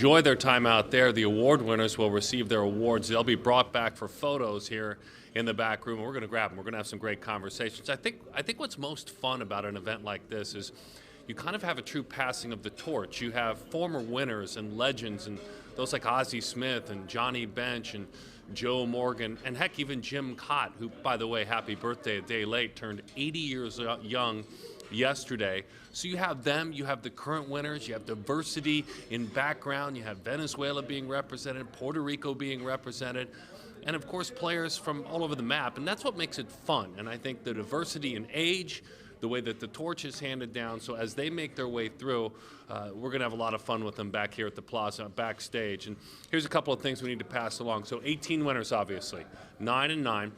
Enjoy their time out there. The award winners will receive their awards. They'll be brought back for photos here in the back room. We're going to grab them. We're going to have some great conversations. I think what's most fun about an event like this is you kind of have a true passing of the torch. You have former winners and legends and those like Ozzie Smith and Johnny Bench and Joe Morgan and heck, even Jim Cott, who, by the way, happy birthday a day late, turned 80 years young yesterday. So you have them, you have the current winners, you have diversity in background, you have Venezuela being represented, Puerto Rico being represented, and of course players from all over the map, and that's what makes it fun. And I think the diversity in age, the way that the torch is handed down, so as they make their way through, we're going to have a lot of fun with them back here at the Plaza, backstage. And here's a couple of things we need to pass along. So 18 winners, obviously, 9 and 9.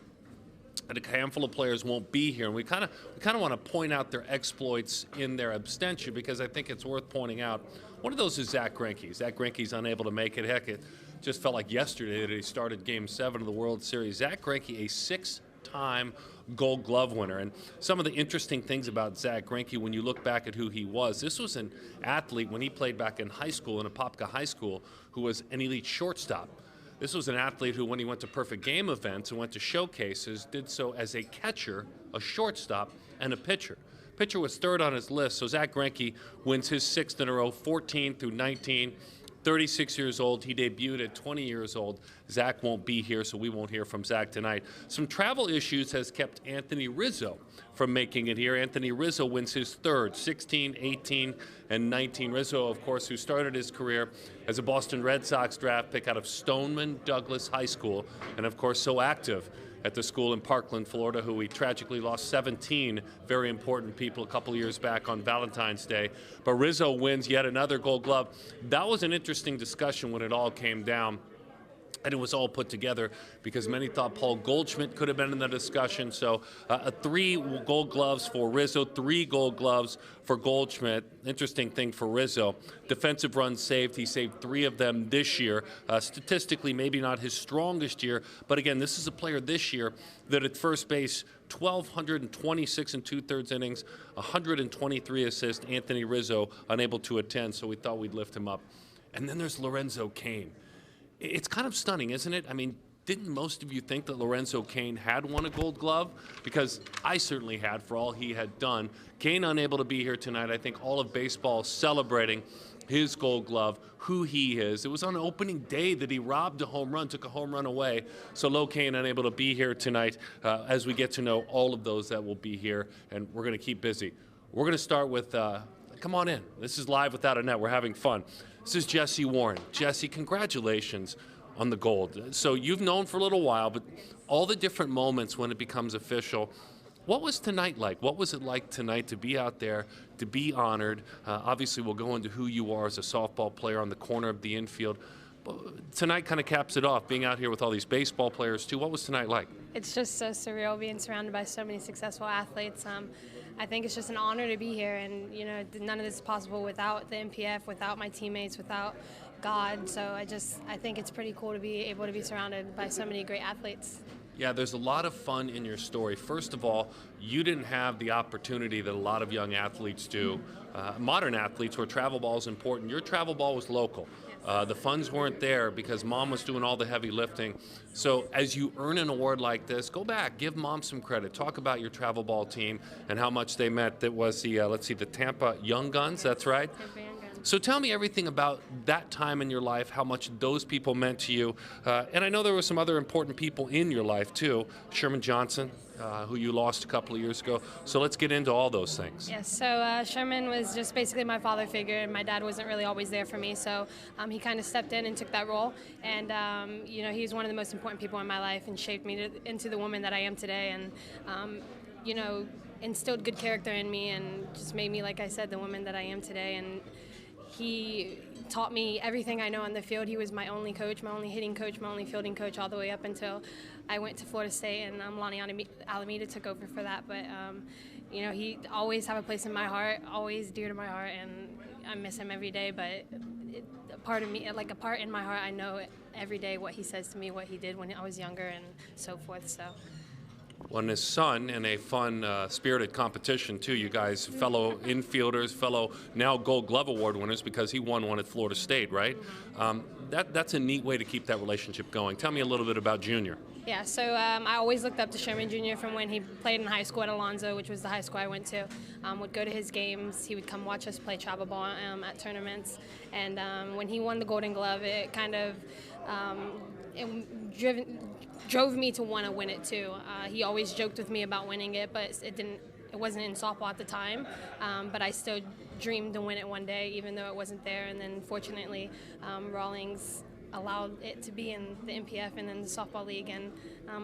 And a handful of players won't be here, and we kind of want to point out their exploits in their abstention because I think it's worth pointing out. One of those is Zack Greinke. Zack Greinke's unable to make it. Heck, it just felt like yesterday that he started Game 7 of the World Series. Zack Greinke, a 6-time Gold Glove winner, and some of the interesting things about Zack Greinke when you look back at who he was. This was an athlete when he played back in high school in Apopka High School who was an elite shortstop. This was an athlete who, when he went to perfect game events and went to showcases, did so as a catcher, a shortstop, and a pitcher. Pitcher was third on his list, so Zack Greinke wins his 6th in a row, 14 through 19. 36 years old. He debuted at 20 years old. Zack won't be here, so we won't hear from Zack tonight. Some travel issues has kept Anthony Rizzo from making it here. Anthony Rizzo wins his 3rd, 16, 18, and 19. Rizzo, of course, who started his career as a Boston Red Sox draft pick out of Stoneman Douglas High School, and of course so active at the school in Parkland, Florida, who we tragically lost 17 very important people a couple years back on Valentine's Day. But Rizzo wins yet another Gold Glove. That was an interesting discussion when it all came down. And it was all put together because many thought Paul Goldschmidt could have been in the discussion. So 3 Gold Gloves for Rizzo, 3 Gold Gloves for Goldschmidt. Interesting thing for Rizzo. Defensive runs saved. He saved 3 of them this year. Statistically, maybe not his strongest year. But again, this is a player this year that at first base, 1,226 and 2/3 innings, 123 assists. Anthony Rizzo unable to attend, so we thought we'd lift him up. And then there's Lorenzo Cain. It's kind of stunning, isn't it? I mean, didn't most of you think that Lorenzo Cain had won a Gold Glove? Because I certainly had for all he had done. Cain unable to be here tonight. I think all of baseball celebrating his Gold Glove, who he is. It was on opening day that he robbed a home run, took a home run away. So Lo Cain unable to be here tonight as we get to know all of those that will be here, and we're going to keep busy. We're going to start with, come on in. This is Live Without a Net. We're having fun. This is Jesse Warren. Jesse, congratulations on the gold. So you've known for a little while, but all the different moments when it becomes official, what was tonight like? What was it like tonight to be out there, to be honored? Obviously, we'll go into who you are as a softball player on the corner of the infield. But tonight kind of caps it off, being out here with all these baseball players, too. What was tonight like? It's just so surreal being surrounded by so many successful athletes. I think it's just an honor to be here, and you know, none of this is possible without the MPF, without my teammates, without God. So I think it's pretty cool to be able to be surrounded by so many great athletes. Yeah, there's a lot of fun in your story. First of all, you didn't have the opportunity that a lot of young athletes do. Modern athletes where travel ball is important. Your travel ball was local. The funds weren't there because Mom was doing all the heavy lifting. So as you earn an award like this, go back, give Mom some credit. Talk about your travel ball team and how much they meant. That was the, let's see, the Tampa Young Guns, that's right? So tell me everything about that time in your life, how much those people meant to you. And I know there were some other important people in your life, too. Sherman Johnson, who you lost a couple of years ago. So let's get into all those things. Yes, so Sherman was just basically my father figure, and my dad wasn't really always there for me. So he kind of stepped in and took that role. And, you know, he was one of the most important people in my life and shaped me into the woman that I am today. And, you know, instilled good character in me and just made me, like I said, the woman that I am today. And he taught me everything I know on the field. He was my only coach, my only hitting coach, my only fielding coach all the way up until I went to Florida State, and Lonnie Alameda took over for that. But, you know, he always have a place in my heart, always dear to my heart, and I miss him every day. But a part of me, like a part in my heart, I know every day what he says to me, what he did when I was younger and so forth. So. Well, and his son in a fun, spirited competition, too. You guys, fellow infielders, fellow now Gold Glove Award winners because he won one at Florida State, right? That's a neat way to keep that relationship going. Tell me a little bit about Junior. Yeah, so I always looked up to Sherman Jr. from when he played in high school at Alonzo, which was the high school I went to. Would go to his games. He would come watch us play travel ball at tournaments. And when he won the Golden Glove, it kind of drove me to want to win it too. He always joked with me about winning it, but it wasn't in softball at the time. But I still dreamed to win it one day, even though it wasn't there. And then fortunately, Rawlings allowed it to be in the MPF and then the softball league, and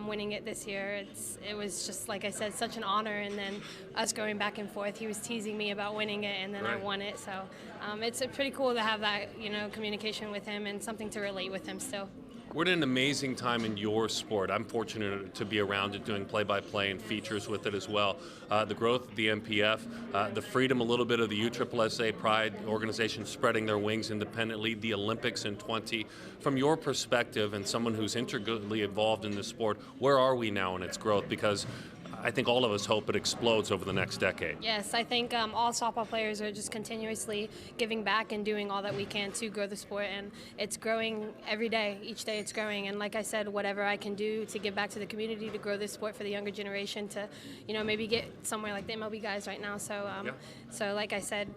winning it this year, it was just, like I said, such an honor. And then us going back and forth, he was teasing me about winning it, and then I won it. So it's pretty cool to have that, communication with him and something to relate with him still. We're in an amazing time in your sport. I'm fortunate to be around it, doing play-by-play and features with it as well. The growth of the MPF, the freedom a little bit of the USSSA Pride organization spreading their wings independently, the Olympics in 20. From your perspective and someone who's integrally involved in this sport, where are we now in its growth? Because I think all of us hope it explodes over the next decade. Yes, I think all softball players are just continuously giving back and doing all that we can to grow the sport, and it's growing every day. Each day it's growing, and like I said, whatever I can do to give back to the community to grow this sport for the younger generation to, maybe get somewhere like the MLB guys right now. So, so like I said,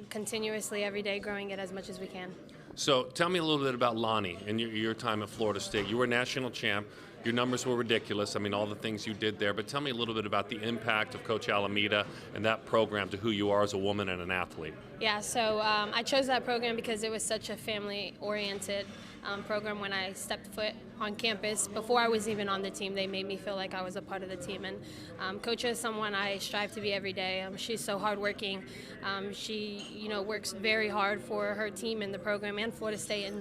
continuously every day growing it as much as we can. So tell me a little bit about Lonnie and your time at Florida State. You were national champ. Your numbers were ridiculous. I mean, all the things you did there. But tell me a little bit about the impact of Coach Alameda and that program to who you are as a woman and an athlete. Yeah, so I chose that program because it was such a family-oriented program. When I stepped foot on campus, before I was even on the team, they made me feel like I was a part of the team. And Coach is someone I strive to be every day. She's so hardworking. She, works very hard for her team and the program and Florida State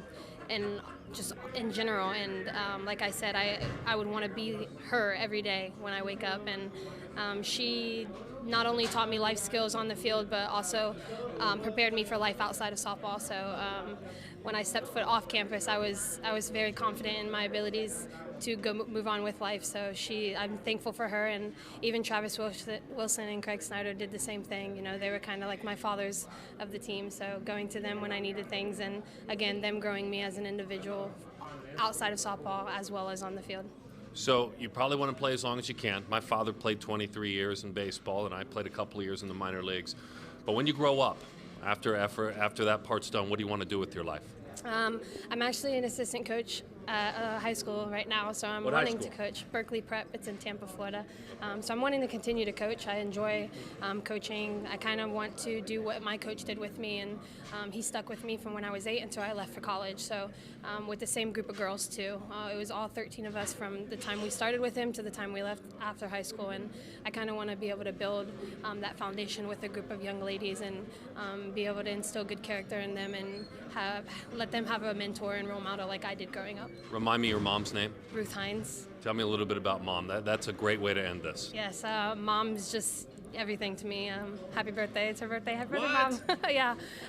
and just in general. And like I said, I would want to be her every day when I wake up. And she not only taught me life skills on the field, but also prepared me for life outside of softball. So when I stepped foot off campus, I was very confident in my abilities to move on with life. So I'm thankful for her, and even Travis Wilson and Craig Snyder did the same thing. They were kind of like my fathers of the team. So going to them when I needed things, and again, them growing me as an individual outside of softball as well as on the field. So you probably want to play as long as you can. My father played 23 years in baseball, and I played a couple of years in the minor leagues. But when you grow up, after that part's done, what do you want to do with your life? I'm actually an assistant coach at high school right now, so I'm wanting to coach Berkeley Prep. It's in Tampa, Florida. So I'm wanting to continue to coach. I enjoy coaching. I kind of want to do what my coach did with me, and he stuck with me from when I was 8 until I left for college. So with the same group of girls too. It was all 13 of us from the time we started with him to the time we left after high school, and I kind of want to be able to build that foundation with a group of young ladies and be able to instill good character in them and let them have a mentor and role model like I did growing up. Remind me your mom's name. Ruth Hines. Tell me a little bit about Mom. That's a great way to end this. Yes, Mom's just everything to me. Happy birthday. It's her birthday. Happy birthday, What?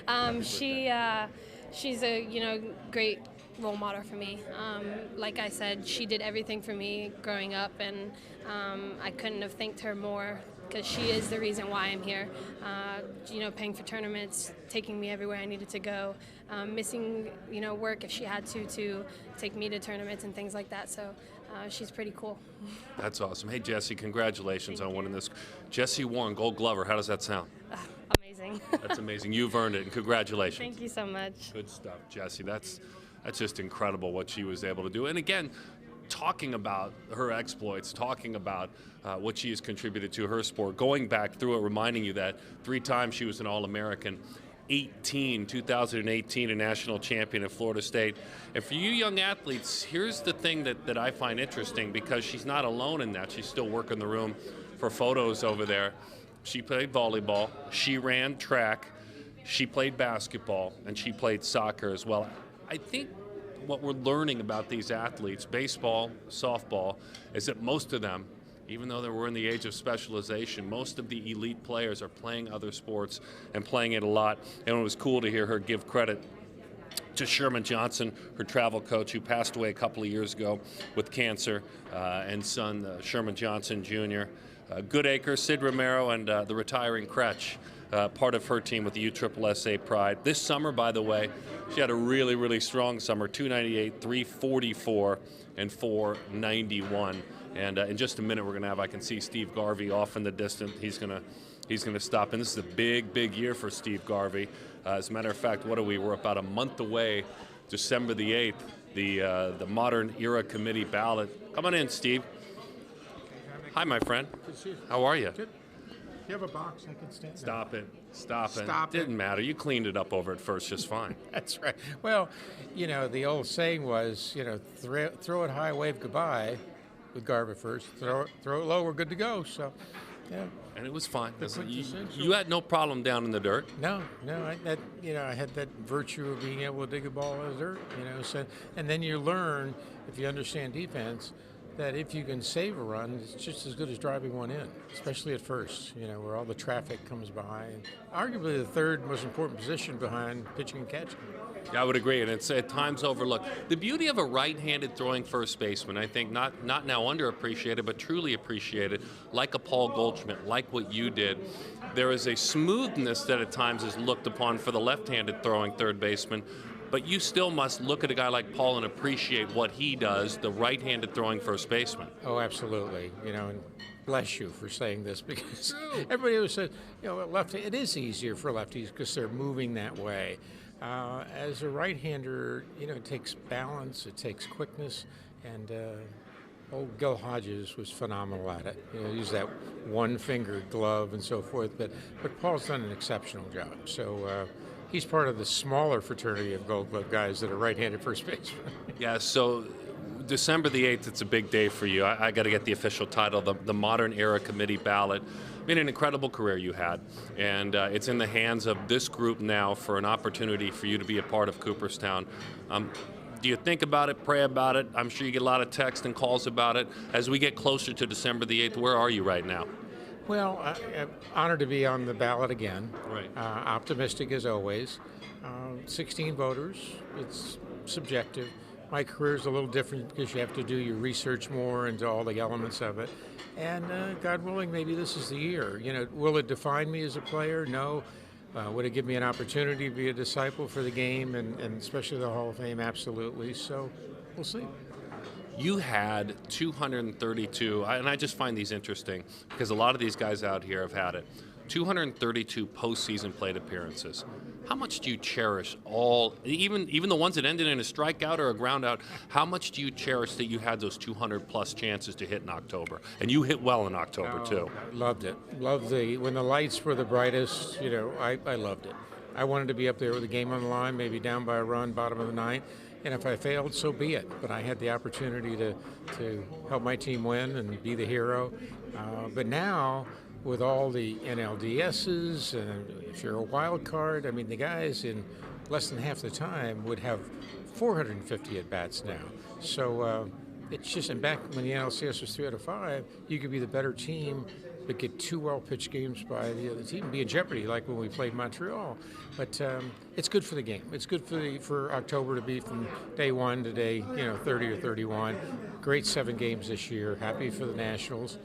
Mom. Yeah. She's a great role model for me. Like I said, she did everything for me growing up, and I couldn't have thanked her more, because she is the reason why I'm here. Paying for tournaments, taking me everywhere I needed to go, missing work if she had to take me to tournaments and things like that. So she's pretty cool. That's awesome. Hey, Jesse, congratulations on winning this. Jesse Warren, Gold Glover. How does that sound? Amazing. That's amazing. You've earned it, and congratulations. Thank you so much. Good stuff, Jesse. That's just incredible what she was able to do. And again, talking about her exploits, talking about what she has contributed to her sport, going back through it, reminding you that 3 times she was an All-American, 2018, a national champion at Florida State. And for you young athletes, here's the thing that I find interesting, because she's not alone in that. She's still working the room for photos over there. She played volleyball, she ran track, she played basketball, and she played soccer as well. I think what we're learning about these athletes, baseball, softball, is that most of them, even though we're in the age of specialization, most of the elite players are playing other sports and playing it a lot. And it was cool to hear her give credit to Sherman Johnson, her travel coach, who passed away a couple of years ago with cancer, and son Sherman Johnson Jr., Goodacre, Sid Romero, and the retiring Kretsch, part of her team with the USSSA Pride. This summer, by the way, she had a really, really strong summer, 298, 344, and 491. And in just a minute, we're going to have, I can see Steve Garvey off in the distance. He's going to stop in. This is a big, big year for Steve Garvey. As a matter of fact, what are we? We're about a month away, December the 8th, the Modern Era Committee ballot. Come on in, Steve. Hi, my friend. Good to see you. How are you? Good. You have a box I can stand. Stop it. Stop it. Stop it. Didn't matter. You cleaned it up over at first just fine. That's right. Well, the old saying was, throw it high, wave goodbye with Garvey first. Throw it low, we're good to go. So, yeah. And it was fine. You You had no problem down in the dirt. No. I had that virtue of being able to dig a ball out of dirt. So, and then you learn, if you understand defense, that if you can save a run, it's just as good as driving one in, especially at first, where all the traffic comes by. And arguably the third most important position behind pitching and catching. Yeah, I would agree, and it's at times overlooked. The beauty of a right-handed throwing first baseman, I think, not now underappreciated, but truly appreciated, like a Paul Goldschmidt, like what you did. There is a smoothness that at times is looked upon for the left-handed throwing third baseman, but you still must look at a guy like Paul and appreciate what he does, the right-handed throwing first baseman. Oh, absolutely. And bless you for saying this, because everybody always says, lefty, it is easier for lefties because they're moving that way. As a right-hander, it takes balance, it takes quickness, and old Gil Hodges was phenomenal at it. Use that one-fingered glove and so forth, but Paul's done an exceptional job. So he's part of the smaller fraternity of Gold Glove guys that are right-handed first basemen. Yeah, so December the 8th, it's a big day for you. I got to get the official title, the Modern Era Committee ballot. I mean, an incredible career you had, and it's in the hands of this group now for an opportunity for you to be a part of Cooperstown. Do you think about it, pray about it? I'm sure you get a lot of texts and calls about it. As we get closer to December the 8th, where are you right now? Well, I'm honored to be on the ballot again. Right. Optimistic as always. 16 voters. It's subjective. My career is a little different because you have to do your research more into all the elements of it. And God willing, maybe this is the year. Will it define me as a player? No. Would it give me an opportunity to be a disciple for the game and especially the Hall of Fame? Absolutely. So we'll see. You had 232, and I just find these interesting because a lot of these guys out here have had it. 232 postseason plate appearances. How much do you cherish even the ones that ended in a strikeout or a ground out, how much do you cherish that you had those 200 plus chances to hit in October? And you hit well in October too. Loved it. Loved when the lights were the brightest, I loved it. I wanted to be up there with the game on the line, maybe down by a run, bottom of the ninth. And if I failed, so be it. But I had the opportunity to help my team win and be the hero. But now, with all the NLDSs, and if you're a wild card, I mean, the guys in less than half the time would have 450 at-bats now. So it's just, and back when the NLCS was 3 out of 5, you could be the better team, but get 2 well-pitched games by the other team and be in jeopardy, like when we played Montreal. But it's good for the game. It's good for October to be from day 1 to day 30 or 31. Great 7 games this year. Happy for the Nationals.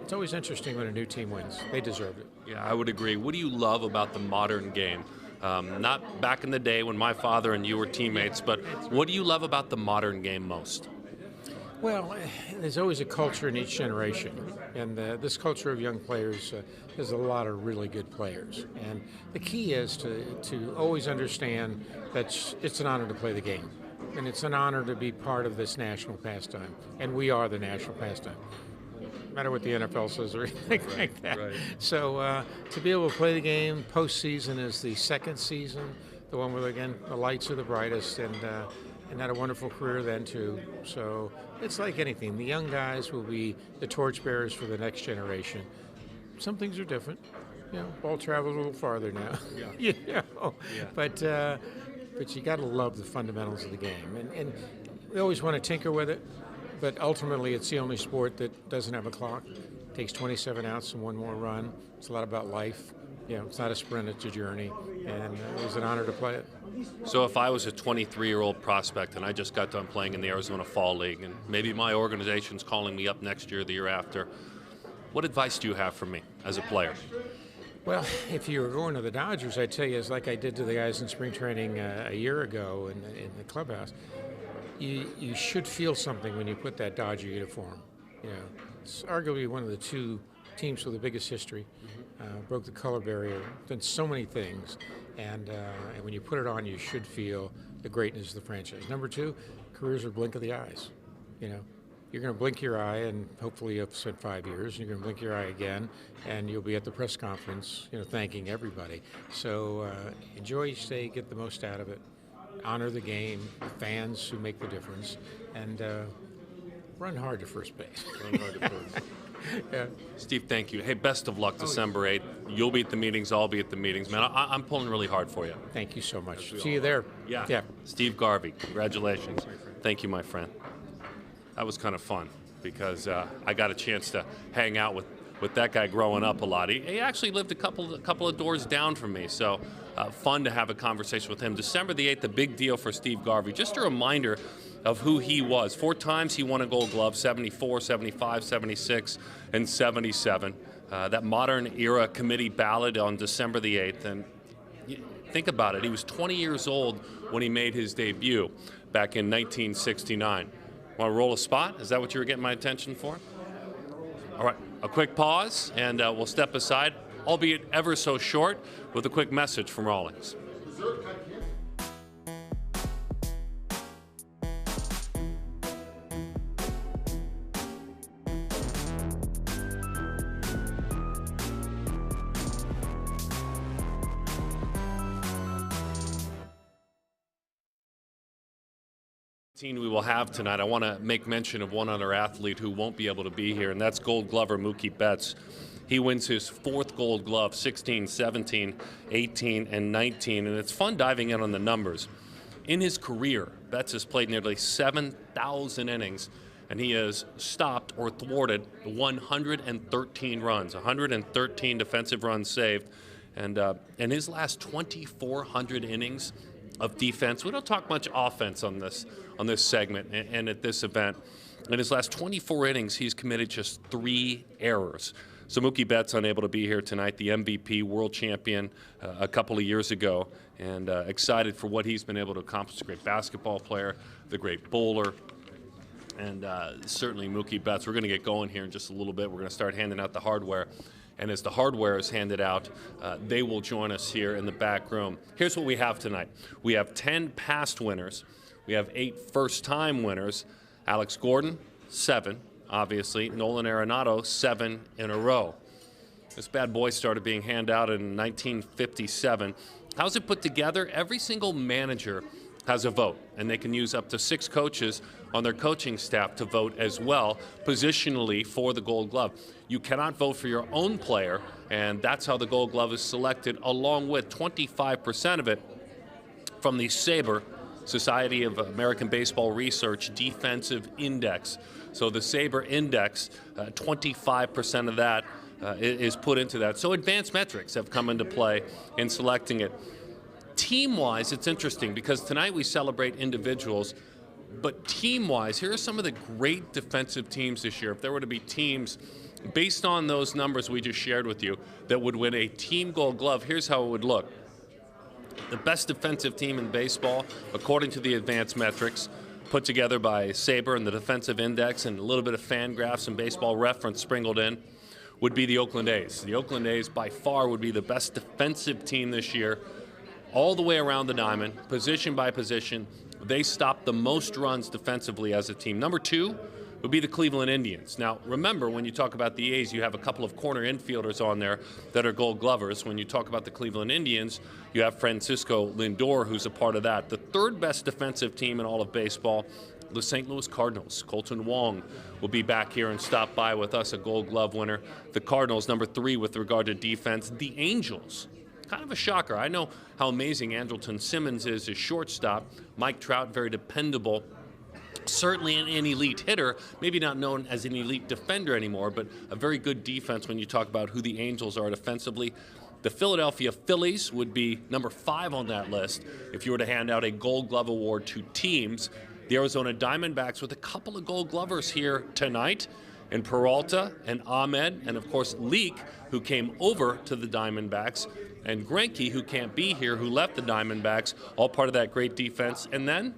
It's always interesting when a new team wins. They deserve it. Yeah, I would agree. What do you love about the modern game? Not back in the day when my father and you were teammates, but what do you love about the modern game most? Well, there's always a culture in each generation, and this culture of young players, there's a lot of really good players. And the key is to always understand that it's an honor to play the game, and it's an honor to be part of this national pastime, and we are the national pastime. No matter what the NFL says or anything like that. Right. So to be able to play the game, postseason is the second season, the one where, again, the lights are the brightest, and had a wonderful career then, too. So it's like anything. The young guys will be the torchbearers for the next generation. Some things are different. Ball travels a little farther now. Yeah. Yeah. But you got to love the fundamentals of the game. And we always want to tinker with it. But ultimately, it's the only sport that doesn't have a clock. It takes 27 outs and 1 more run. It's a lot about life. it's not a sprint, it's a journey, and it was an honor to play it. So if I was a 23-year-old prospect and I just got done playing in the Arizona Fall League, and maybe my organization's calling me up next year, the year after, what advice do you have for me as a player? Well, if you were going to the Dodgers, I'd tell you, it's like I did to the guys in spring training a year ago in the clubhouse. You should feel something when you put that Dodger uniform. It's arguably one of the two teams with the biggest history. Broke the color barrier, done so many things, and when you put it on, you should feel the greatness of the franchise. Number two, careers are blink of the eyes. You're going to blink your eye, and hopefully you've spent 5 years, and you're going to blink your eye again, and you'll be at the press conference, thanking everybody. So enjoy each day, get the most out of it, honor the game, the fans who make the difference, and run hard to first base. Run hard to first. Yeah. Steve, thank you. Hey, best of luck December 8th. You'll be at the meetings, I'll be at the meetings. Man, I'm pulling really hard for you. Thank you so much. See you there. Yeah. Steve Garvey, congratulations. Thank you, my friend. That was kind of fun because I got a chance to hang out with that guy growing up a lot. He actually lived a couple of doors down from me, so fun to have a conversation with him. December the 8th, a big deal for Steve Garvey. Just a reminder of who he was. 4 times he won a Gold Glove, 74, 75, 76, and 77. That modern era committee ballot on December the 8th. And think about it, he was 20 years old when he made his debut back in 1969. Want to roll a spot? Is that what you were getting my attention for? All right, a quick pause, and we'll step aside, albeit ever so short, with a quick message from Rawlings. We will have tonight. I want to make mention of one other athlete who won't be able to be here, and that's Gold Glover Mookie Betts. He wins his 4th Gold Glove, 16, 17, 18, and 19, and it's fun diving in on the numbers. In his career, Betts has played nearly 7,000 innings, and he has stopped or thwarted 113 runs, 113 defensive runs saved, and in his last 2,400 innings of defense, we don't talk much offense on this segment and at this event. In his last 24 innings, he's committed just 3 errors. So Mookie Betts unable to be here tonight, the MVP, world champion a couple of years ago, and excited for what he's been able to accomplish. A great basketball player, the great bowler, and certainly Mookie Betts. We're going to get going here in just a little bit. We're going to start handing out the hardware. And as the hardware is handed out, they will join us here in the back room. Here's what we have tonight. We have 10 past winners. We have 8 first-time winners. Alex Gordon, 7, obviously. Nolan Arenado, 7 in a row. This bad boy started being handed out in 1957. How's it put together? Every single manager has a vote, and they can use up to 6 coaches on their coaching staff to vote as well, positionally for the Gold Glove. You cannot vote for your own player, and that's how the Gold Glove is selected, along with 25% of it from the SABR, Society of American Baseball Research Defensive Index. So the SABR Index, 25% of that is put into that. So advanced metrics have come into play in selecting it. Team-wise, it's interesting because tonight we celebrate individuals, but team-wise, here are some of the great defensive teams this year. If there were to be teams, based on those numbers we just shared with you, that would win a team Gold Glove, here's how it would look. The best defensive team in baseball, according to the advanced metrics, put together by SABR and the Defensive Index and a little bit of Fangraphs and Baseball Reference sprinkled in, would be the Oakland A's. The Oakland A's by far would be the best defensive team this year, all the way around the diamond, position by position. They stopped the most runs defensively as a team. Number 2 would be the Cleveland Indians. Now, remember, when you talk about the A's, you have a couple of corner infielders on there that are Gold Glovers. When you talk about the Cleveland Indians, you have Francisco Lindor, who's a part of that. The 3rd best defensive team in all of baseball, the St. Louis Cardinals. Colton Wong will be back here and stop by with us, a Gold Glove winner. The Cardinals, number 3 with regard to defense. The Angels, kind of a shocker. I know how amazing Andrelton Simmons is as shortstop. Mike Trout, very dependable. Certainly an elite hitter, maybe not known as an elite defender anymore, but a very good defense when you talk about who the Angels are defensively. The Philadelphia Phillies would be number 5 on that list if you were to hand out a Gold Glove award to teams. The Arizona Diamondbacks with a couple of Gold Glovers here tonight, in Peralta and Ahmed, and of course Leak, who came over to the Diamondbacks, and Greinke, who can't be here, who left the Diamondbacks, all part of that great defense. And then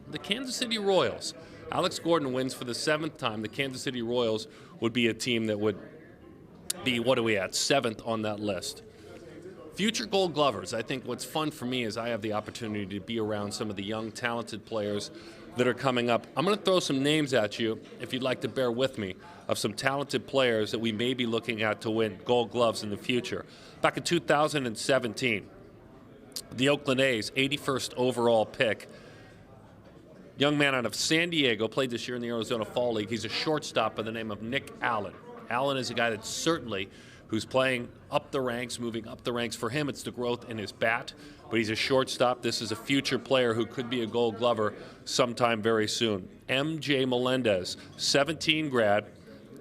the Kansas City Royals. Alex Gordon wins for the 7th time. The Kansas City Royals would be a team that would be, what are we at, 7th on that list. Future Gold Glovers. I think what's fun for me is I have the opportunity to be around some of the young, talented players that are coming up. I'm going to throw some names at you, if you'd like to bear with me, of some talented players that we may be looking at to win Gold Gloves in the future. Back in 2017, the Oakland A's, 81st overall pick. Young man out of San Diego, played this year in the Arizona Fall League. He's a shortstop by the name of Nick Allen. Allen is a guy that certainly, who's playing up the ranks, moving up the ranks. For him, it's the growth in his bat, but he's a shortstop. This is a future player who could be a Gold Glover sometime very soon. M.J. Melendez, 17 grad,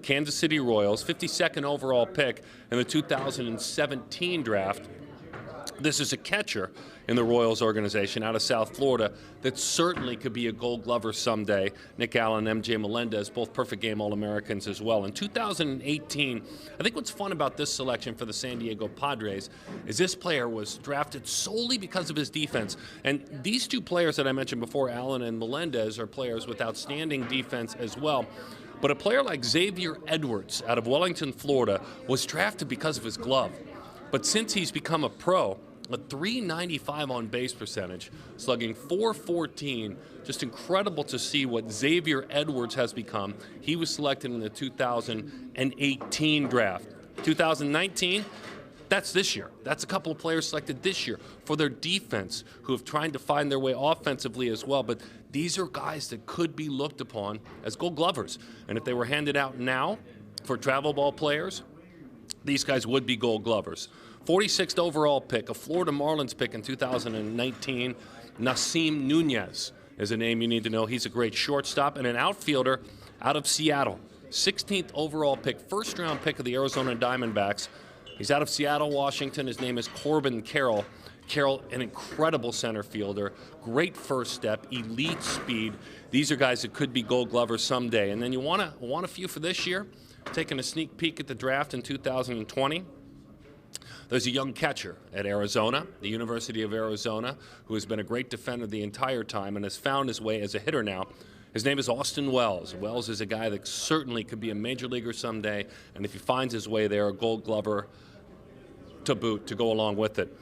Kansas City Royals, 52nd overall pick in the 2017 draft. This is a catcher in the Royals organization out of South Florida that certainly could be a Gold Glover someday. Nick Allen, M.J. Melendez, both perfect game All-Americans as well. In 2018, I think what's fun about this selection for the San Diego Padres is this player was drafted solely because of his defense. And these two players that I mentioned before, Allen and Melendez, are players with outstanding defense as well. But a player like Xavier Edwards out of Wellington, Florida, was drafted because of his glove. But since he's become a pro, a .395 on base percentage, slugging .414, just incredible to see what Xavier Edwards has become. He was selected in the 2018 draft. 2019, that's this year. That's a couple of players selected this year for their defense who have tried to find their way offensively as well. But these are guys that could be looked upon as Gold Glovers. And if they were handed out now for travel ball players, these guys would be Gold Glovers. 46th overall pick, a Florida Marlins pick in 2019, Nasim Nunez is a name you need to know. He's a great shortstop and an outfielder out of Seattle. 16th overall pick, first-round pick of the Arizona Diamondbacks. He's out of Seattle, Washington. His name is Corbin Carroll. Carroll, an incredible center fielder, great first step, elite speed. These are guys that could be Gold Glovers someday. And then you want a few for this year? Taking a sneak peek at the draft in 2020. There's a young catcher at Arizona, the University of Arizona, who has been a great defender the entire time and has found his way as a hitter now. His name is Austin Wells. Wells is a guy that certainly could be a major leaguer someday, and if he finds his way there, a Gold Glover to boot to go along with it.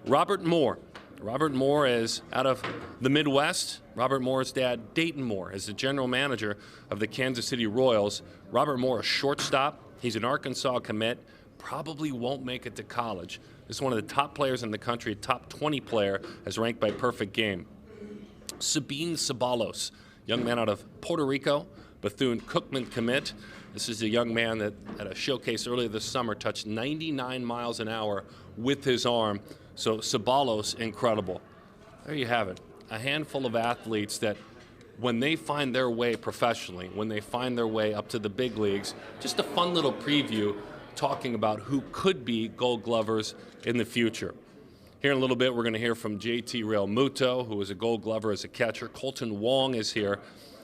Robert Moore. Robert Moore is out of the Midwest. Robert Moore's dad, Dayton Moore, is the general manager of the Kansas City Royals. Robert Moore, a shortstop. He's an Arkansas commit. Probably won't make it to college. This is one of the top players in the country, a top 20 player, as ranked by Perfect Game. Sabine Ceballos, young man out of Puerto Rico, Bethune-Cookman commit. This is a young man that at a showcase earlier this summer touched 99 miles an hour with his arm. So Ceballos, incredible. There you have it. A handful of athletes that when they find their way professionally, when they find their way up to the big leagues, just a fun little preview talking about who could be Gold Glovers in the future. Here in a little bit, we're going to hear from JT Realmuto, who was a Gold Glover as a catcher. Colton Wong is here.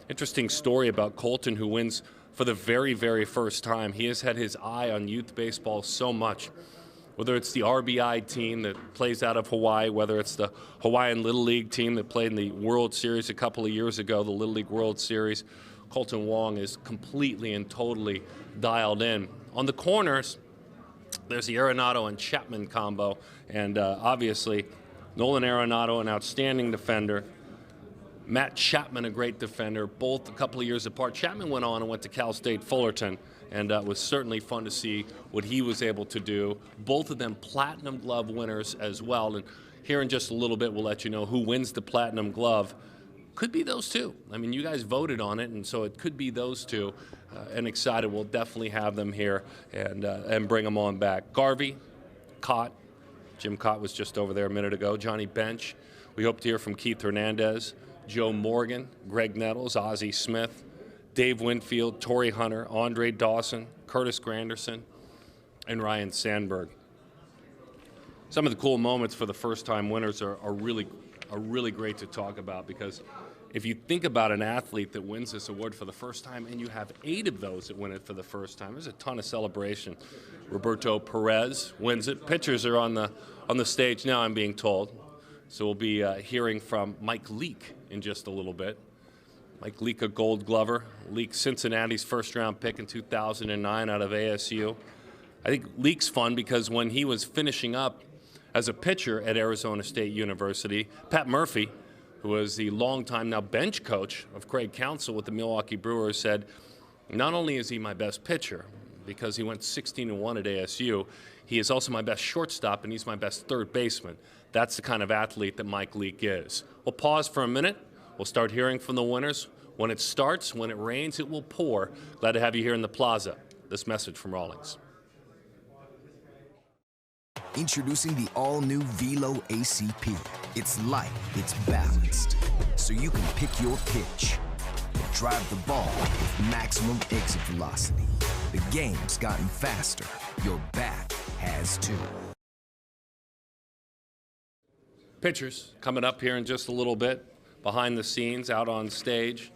Interesting story about Colton, who wins for the very, very first time. He has had his eye on youth baseball so much. Whether it's the RBI team that plays out of Hawaii, whether it's the Hawaiian Little League team that played in the World Series a couple of years ago, the Little League World Series, Colton Wong is completely and totally dialed in. On the corners, there's the Arenado and Chapman combo, and obviously Nolan Arenado, an outstanding defender. Matt Chapman, a great defender, both a couple of years apart. Chapman went on and went to Cal State Fullerton, and it was certainly fun to see what he was able to do. Both of them Platinum Glove winners as well, and here in just a little bit we'll let you know who wins the Platinum Glove. Could be those two. I mean, you guys voted on it, and so it could be those two. And excited, we'll definitely have them here and bring them on back. Garvey, Cott, Jim Cott was just over there a minute ago. Johnny Bench. We hope to hear from Keith Hernandez, Joe Morgan, Greg Nettles, Ozzie Smith, Dave Winfield, Torrey Hunter, Andre Dawson, Curtis Granderson, and Ryan Sandberg. Some of the cool moments for the first-time winners are really great to talk about, because if you think about an athlete that wins this award for the first time and you have 8 of those that win it for the first time, there's a ton of celebration. Roberto Perez wins it. Pitchers are on the stage now, I'm being told. So we'll be hearing from Mike Leake in just a little bit. Mike Leake, a Gold Glover. Leake, Cincinnati's first-round pick in 2009 out of ASU. I think Leake's fun because when he was finishing up as a pitcher at Arizona State University, Pat Murphy, who was the longtime now bench coach of Craig Counsell with the Milwaukee Brewers, said, not only is he my best pitcher, because he went 16-1 at ASU, he is also my best shortstop and he's my best third baseman. That's the kind of athlete that Mike Leake is. We'll pause for a minute. We'll start hearing from the winners. When it starts, when it rains, it will pour. Glad to have you here in the plaza. This message from Rawlings. Introducing the all-new Velo ACP. It's light, it's balanced, so you can pick your pitch and drive the ball with maximum exit velocity. The game's gotten faster. Your bat has too. Pitchers coming up here in just a little bit, behind the scenes, out on stage.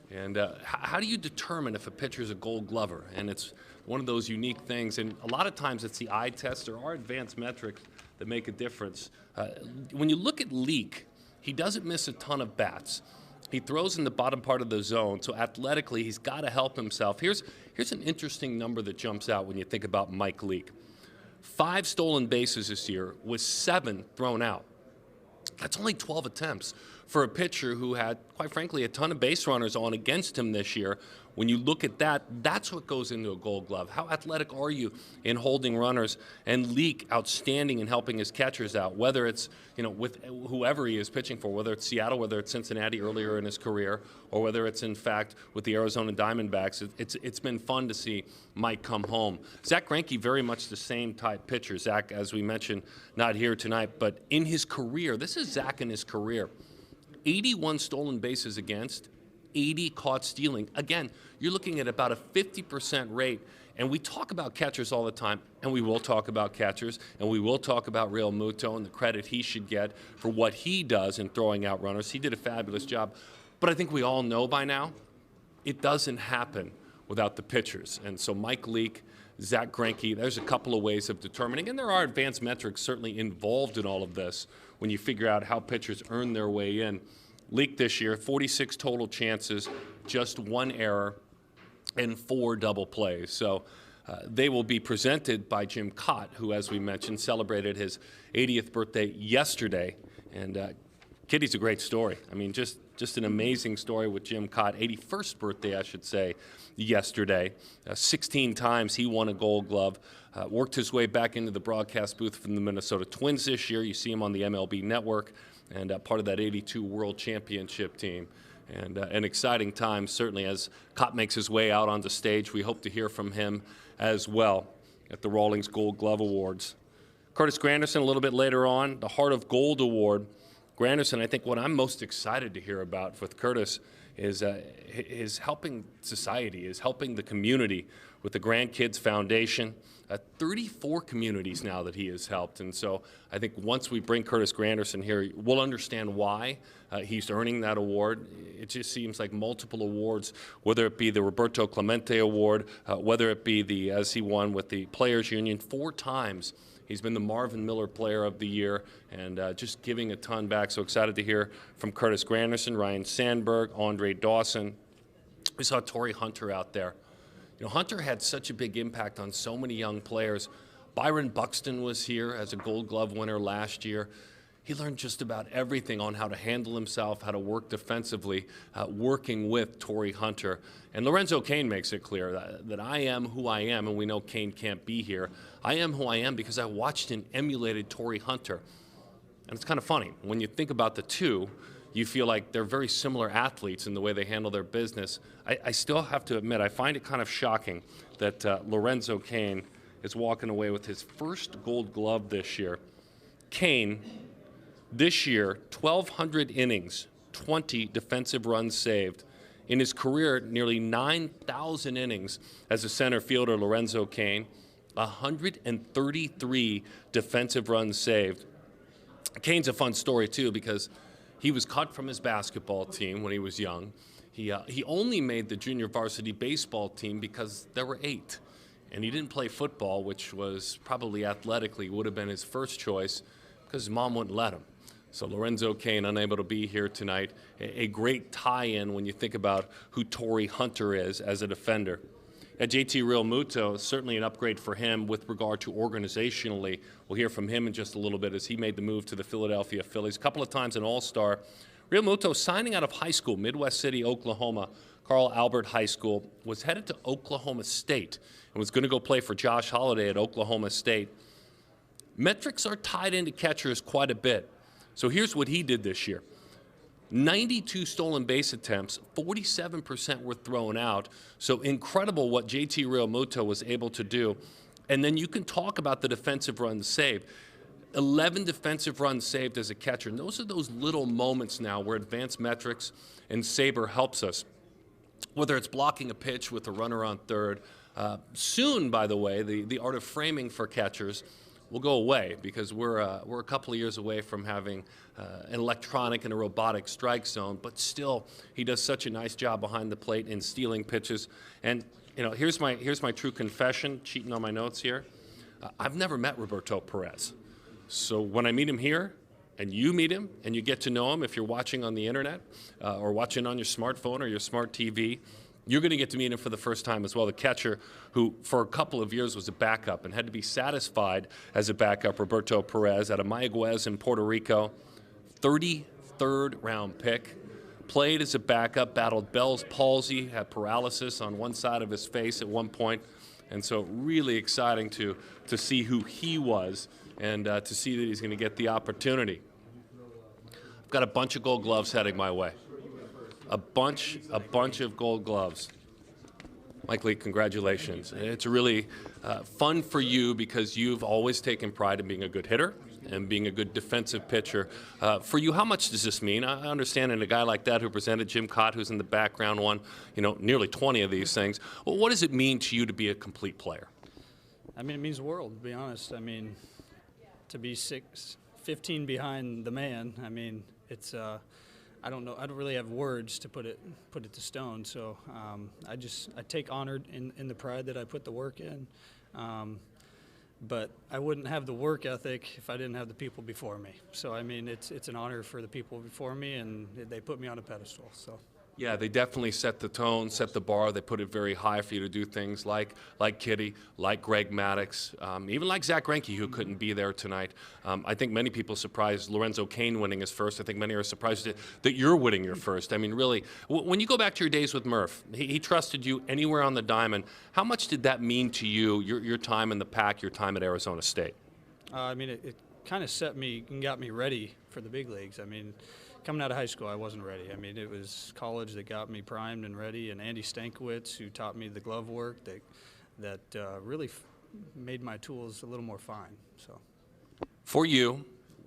And how do you determine if a pitcher is a Gold Glover? And it's one of those unique things, and a lot of times it's the eye test. There are advanced metrics that make a difference. When you look at Leake, he doesn't miss a ton of bats. He throws in the bottom part of the zone, so athletically he's got to help himself. Here's an interesting number that jumps out when you think about Mike Leake. 5 stolen bases this year with 7 thrown out. That's only 12 attempts for a pitcher who had, quite frankly, a ton of base runners on against him this year. When you look at that, that's what goes into a Gold Glove. How athletic are you in holding runners? And Leake, outstanding in helping his catchers out, whether it's, with whoever he is pitching for, whether it's Seattle, whether it's Cincinnati earlier in his career, or whether it's, in fact, with the Arizona Diamondbacks. It's been fun to see Mike come home. Zack Greinke, very much the same type pitcher. Zach, as we mentioned, not here tonight, but in his career, this is Zach in his career. 81 stolen bases against, 80 caught stealing. Again, you're looking at about a 50% rate. And we talk about catchers all the time, and we will talk about catchers, and we will talk about Real Muto and the credit he should get for what he does in throwing out runners. He did a fabulous job. But I think we all know by now, it doesn't happen without the pitchers. And so Mike Leake, Zack Greinke, there's a couple of ways of determining, and there are advanced metrics certainly involved in all of this when you figure out how pitchers earn their way in. Leake this year, 46 total chances, just 1 error, and 4 double plays. So they will be presented by Jim Cott, who, as we mentioned, celebrated his 80th birthday yesterday. And Kitty's a great story. I mean, just an amazing story with Jim Cott. 81st birthday, I should say, yesterday. 16 times he won a Gold Glove. Worked his way back into the broadcast booth from the Minnesota Twins this year. You see him on the MLB Network, and part of that 82 World Championship team. And an exciting time, certainly, as Cott makes his way out onto stage. We hope to hear from him as well at the Rawlings Gold Glove Awards. Curtis Granderson, a little bit later on, the Heart of Gold Award. Granderson, I think what I'm most excited to hear about with Curtis is helping society, is helping the community with the Grandkids Foundation. 34 communities now that he has helped. And so I think once we bring Curtis Granderson here, we'll understand why he's earning that award. It just seems like multiple awards, whether it be the Roberto Clemente Award, whether it be as he won with the Players Union 4 times. He's been the Marvin Miller Player of the Year, and just giving a ton back. So excited to hear from Curtis Granderson, Ryan Sandberg, Andre Dawson. We saw Torrey Hunter out there. Hunter had such a big impact on so many young players. Byron Buxton was here as a Gold Glove winner last year. He learned just about everything on how to handle himself, how to work defensively, working with Torrey Hunter. And Lorenzo Cain makes it clear that I am who I am, and we know Cain can't be here. I am who I am because I watched and emulated Torrey Hunter. And it's kind of funny. When you think about the two, you feel like they're very similar athletes in the way they handle their business. I still have to admit, I find it kind of shocking that Lorenzo Cain is walking away with his first Gold Glove this year. Cain, this year, 1,200 innings, 20 defensive runs saved. In his career, nearly 9,000 innings as a center fielder, Lorenzo Cain. 133 defensive runs saved. Cain's a fun story, too, because he was cut from his basketball team when he was young. He only made the junior varsity baseball team because there were 8. And he didn't play football, which was probably athletically would have been his first choice because his mom wouldn't let him. So Lorenzo Cain unable to be here tonight. A great tie-in when you think about who Torrey Hunter is as a defender. JT Realmuto, certainly an upgrade for him with regard to organizationally. We'll hear from him in just a little bit as he made the move to the Philadelphia Phillies. A couple of times an all-star. Realmuto signing out of high school, Midwest City, Oklahoma, Carl Albert High School, was headed to Oklahoma State and was going to go play for Josh Holliday at Oklahoma State. Metrics are tied into catchers quite a bit. So here's what he did this year. 92 stolen base attempts, 47% were thrown out. So incredible what JT Realmuto was able to do. And then you can talk about the defensive runs saved. 11 defensive runs saved as a catcher. And those are those little moments now where advanced metrics and Sabre helps us. Whether it's blocking a pitch with a runner on third. Soon, by the way, the art of framing for catchers will go away because we're a couple of years away from having an electronic and a robotic strike zone, but still he does such a nice job behind the plate in stealing pitches. And you know, here's my true confession, cheating on my notes here. I've never met Roberto Perez. So when I meet him here and you meet him and you get to know him if you're watching on the internet or watching on your smartphone or your smart TV, you're going to get to meet him for the first time as well. The catcher who for a couple of years was a backup and had to be satisfied as a backup, Roberto Perez out of Mayaguez in Puerto Rico, 33rd round pick, played as a backup, battled Bell's palsy, had paralysis on one side of his face at one point, and so really exciting to see who he was and to see that he's going to get the opportunity. I've got a bunch of Gold Gloves heading my way. A bunch of Gold Gloves. Mike Lee, congratulations. It's really fun for you because you've always taken pride in being a good hitter and being a good defensive pitcher. For you, how much does this mean? I understand in a guy like that who presented Jim Cott, who's in the background, won nearly 20 of these things. Well, what does it mean to you to be a complete player? I mean, it means the world, to be honest. I mean, to be 15 behind the man, I mean, it's I don't know. I don't really have words to put it to stone. So I take honor in the pride that I put the work in. But I wouldn't have the work ethic if I didn't have the people before me. So I mean, it's an honor for the people before me, and they put me on a pedestal. So. Yeah, they definitely set the tone, set the bar. They put it very high for you to do things like Kitty, like Greg Maddux, even like Zach Greinke, who couldn't be there tonight. I think many people surprised Lorenzo Cain winning his first. I think many are surprised that you're winning your first. I mean, really, when you go back to your days with Murph, he trusted you anywhere on the diamond. How much did that mean to you, your time in the pack, your time at Arizona State? I mean, it kind of set me and got me ready for the big leagues. I mean, coming out of high school, I wasn't ready. I mean, it was college that got me primed and ready, and Andy Stankiewicz, who taught me the glove work that really made my tools a little more fine. So, for you,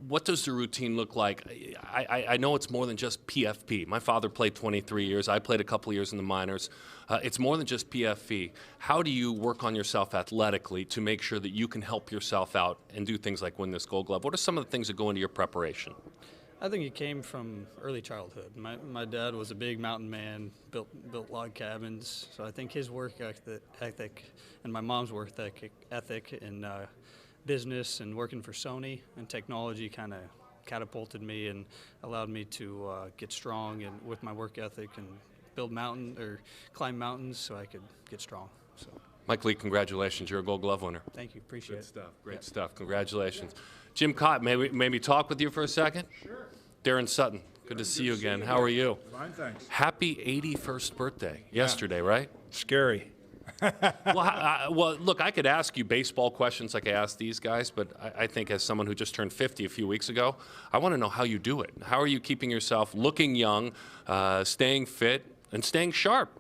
what does the routine look like? I know it's more than just PFP. My father played 23 years. I played a couple of years in the minors. It's more than just PFP. How do you work on yourself athletically to make sure that you can help yourself out and do things like win this Gold Glove? What are some of the things that go into your preparation? I think it came from early childhood. My dad was a big mountain man, built log cabins. So I think his work ethic and my mom's work ethic in business and working for Sony and technology kind of catapulted me and allowed me to get strong and with my work ethic and climb mountains so I could get strong. So. Mike Lee, congratulations. You're a Gold Glove winner. Thank you. Appreciate it. Good stuff. Great stuff. Congratulations. Jim Cott, may we talk with you for a second? Sure. Darren Sutton, good to see you again. How are you? Fine, thanks. Happy 81st birthday yesterday, right? Scary. Well, look, I could ask you baseball questions like I asked these guys, but I think as someone who just turned 50 a few weeks ago, I want to know how you do it. How are you keeping yourself looking young, staying fit, and staying sharp?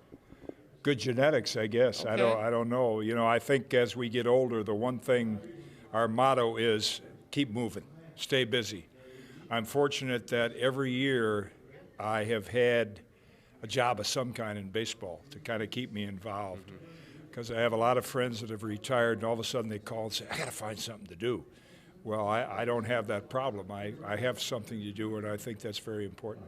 Good genetics, I guess. Okay. I don't know. I think as we get older, the one thing, our motto is keep moving, stay busy. I'm fortunate that every year I have had a job of some kind in baseball to kind of keep me involved. because I have a lot of friends that have retired, and all of a sudden they call and say, I got to find something to do. Well, I don't have that problem. I have something to do, and I think that's very important.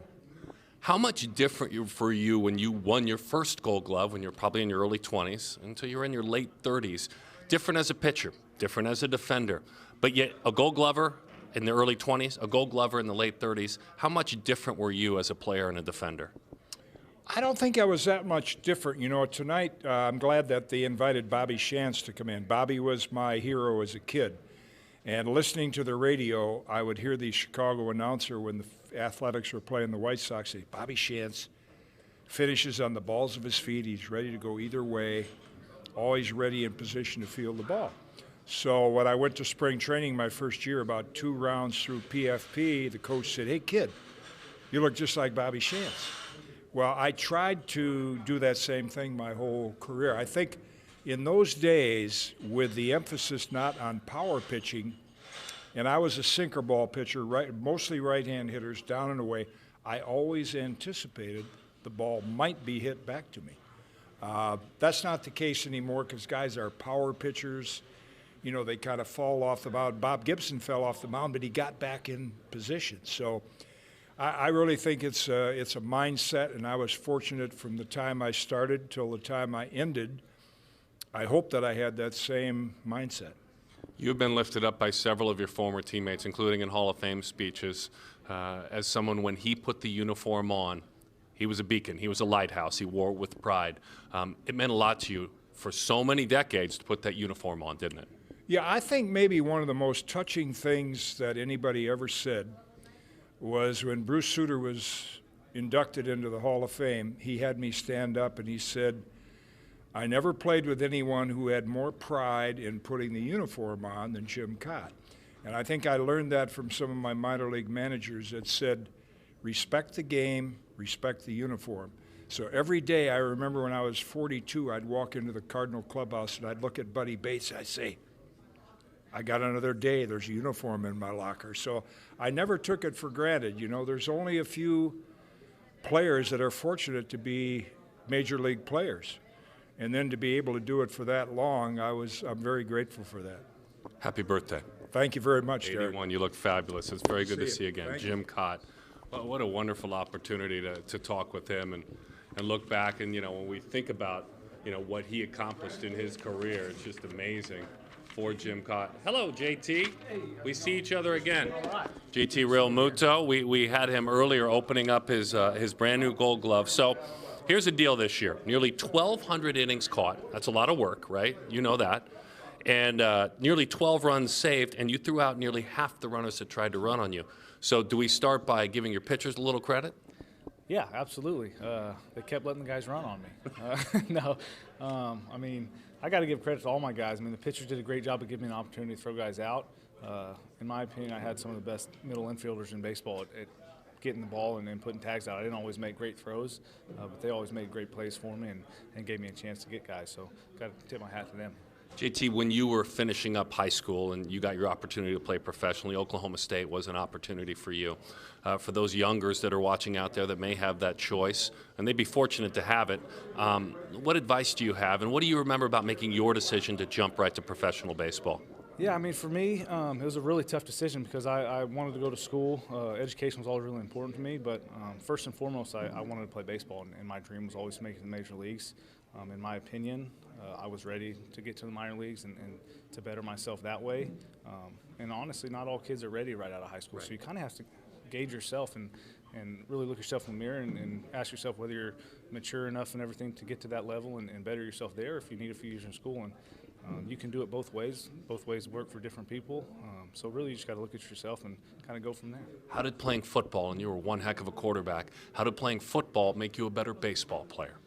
How much different for you when you won your first Gold Glove when you're probably in your early 20s until you're in your late 30s? Different as a pitcher, different as a defender, but yet a Gold Glover in the early 20s, a Gold Glover in the late 30s. How much different were you as a player and a defender? I don't think I was that much different. You know, tonight I'm glad that they invited Bobby Shantz to come in. Bobby was my hero as a kid. And listening to the radio, I would hear the Chicago announcer when the Athletics were playing the White Sox say, Bobby Shantz finishes on the balls of his feet. He's ready to go either way, always ready in position to field the ball. So when I went to spring training my first year, about 2 rounds through PFP, the coach said, hey, kid, you look just like Bobby Shantz. Well, I tried to do that same thing my whole career. I think in those days, with the emphasis not on power pitching, and I was a sinker ball pitcher, mostly right-hand hitters, down and away, I always anticipated the ball might be hit back to me. That's not the case anymore because guys are power pitchers. You know, they kind of fall off the mound. Bob Gibson fell off the mound, but he got back in position. So I really think it's a mindset, and I was fortunate from the time I started till the time I ended. I hope that I had that same mindset. You've been lifted up by several of your former teammates, including in Hall of Fame speeches, as someone when he put the uniform on, he was a beacon, he was a lighthouse, he wore it with pride. It meant a lot to you for so many decades to put that uniform on, didn't it? Yeah, I think maybe one of the most touching things that anybody ever said was when Bruce Sutter was inducted into the Hall of Fame, he had me stand up and he said, I never played with anyone who had more pride in putting the uniform on than Jim Kaat. And I think I learned that from some of my minor league managers that said, respect the game, respect the uniform. So every day, I remember when I was 42, I'd walk into the Cardinal clubhouse and I'd look at Buddy Bates, I'd say, I got another day, there's a uniform in my locker. So I never took it for granted. You know, there's only a few players that are fortunate to be major league players. And then to be able to do it for that long, I'm very grateful for that. Happy birthday. Thank you very much, Derek. 81, you look fabulous. It's very good to see you again. Thank Jim Kaat. Well, what a wonderful opportunity to talk with him and look back. And, you know, when we think about, you know, what he accomplished in his career, it's just amazing for Jim Kaat. Hello, JT. We see each other again. JT Real Muto. We had him earlier opening up his brand new Gold Glove. So here's the deal this year. Nearly 1,200 innings caught. That's a lot of work, right? You know that. And nearly 12 runs saved, and you threw out nearly half the runners that tried to run on you. So do we start by giving your pitchers a little credit? Yeah, absolutely. They kept letting the guys run on me. No, I mean, I got to give credit to all my guys. I mean, the pitchers did a great job of giving me an opportunity to throw guys out. In my opinion, I had some of the best middle infielders in baseball at getting the ball and putting tags out. I didn't always make great throws, but they always made great plays for me and gave me a chance to get guys. So got to tip my hat to them. JT, when you were finishing up high school and you got your opportunity to play professionally, Oklahoma State was an opportunity for you. For those youngers that are watching out there that may have that choice, and they'd be fortunate to have it, what advice do you have, and what do you remember about making your decision to jump right to professional baseball? Yeah, I mean, for me, it was a really tough decision because I wanted to go to school. Education was always really important to me, but first and foremost, I wanted to play baseball, and my dream was always to make it to the major leagues. In my opinion, I was ready to get to the minor leagues and to better myself that way. And honestly, not all kids are ready right out of high school, so you kind of have to gauge yourself and really look yourself in the mirror and ask yourself whether you're mature enough and everything to get to that level and better yourself there if you need a few years in school. And you can do it both ways. Both ways work for different people. So really, you just got to look at yourself and kind of go from there. How did playing football, and you were one heck of a quarterback, how did playing football make you a better baseball player?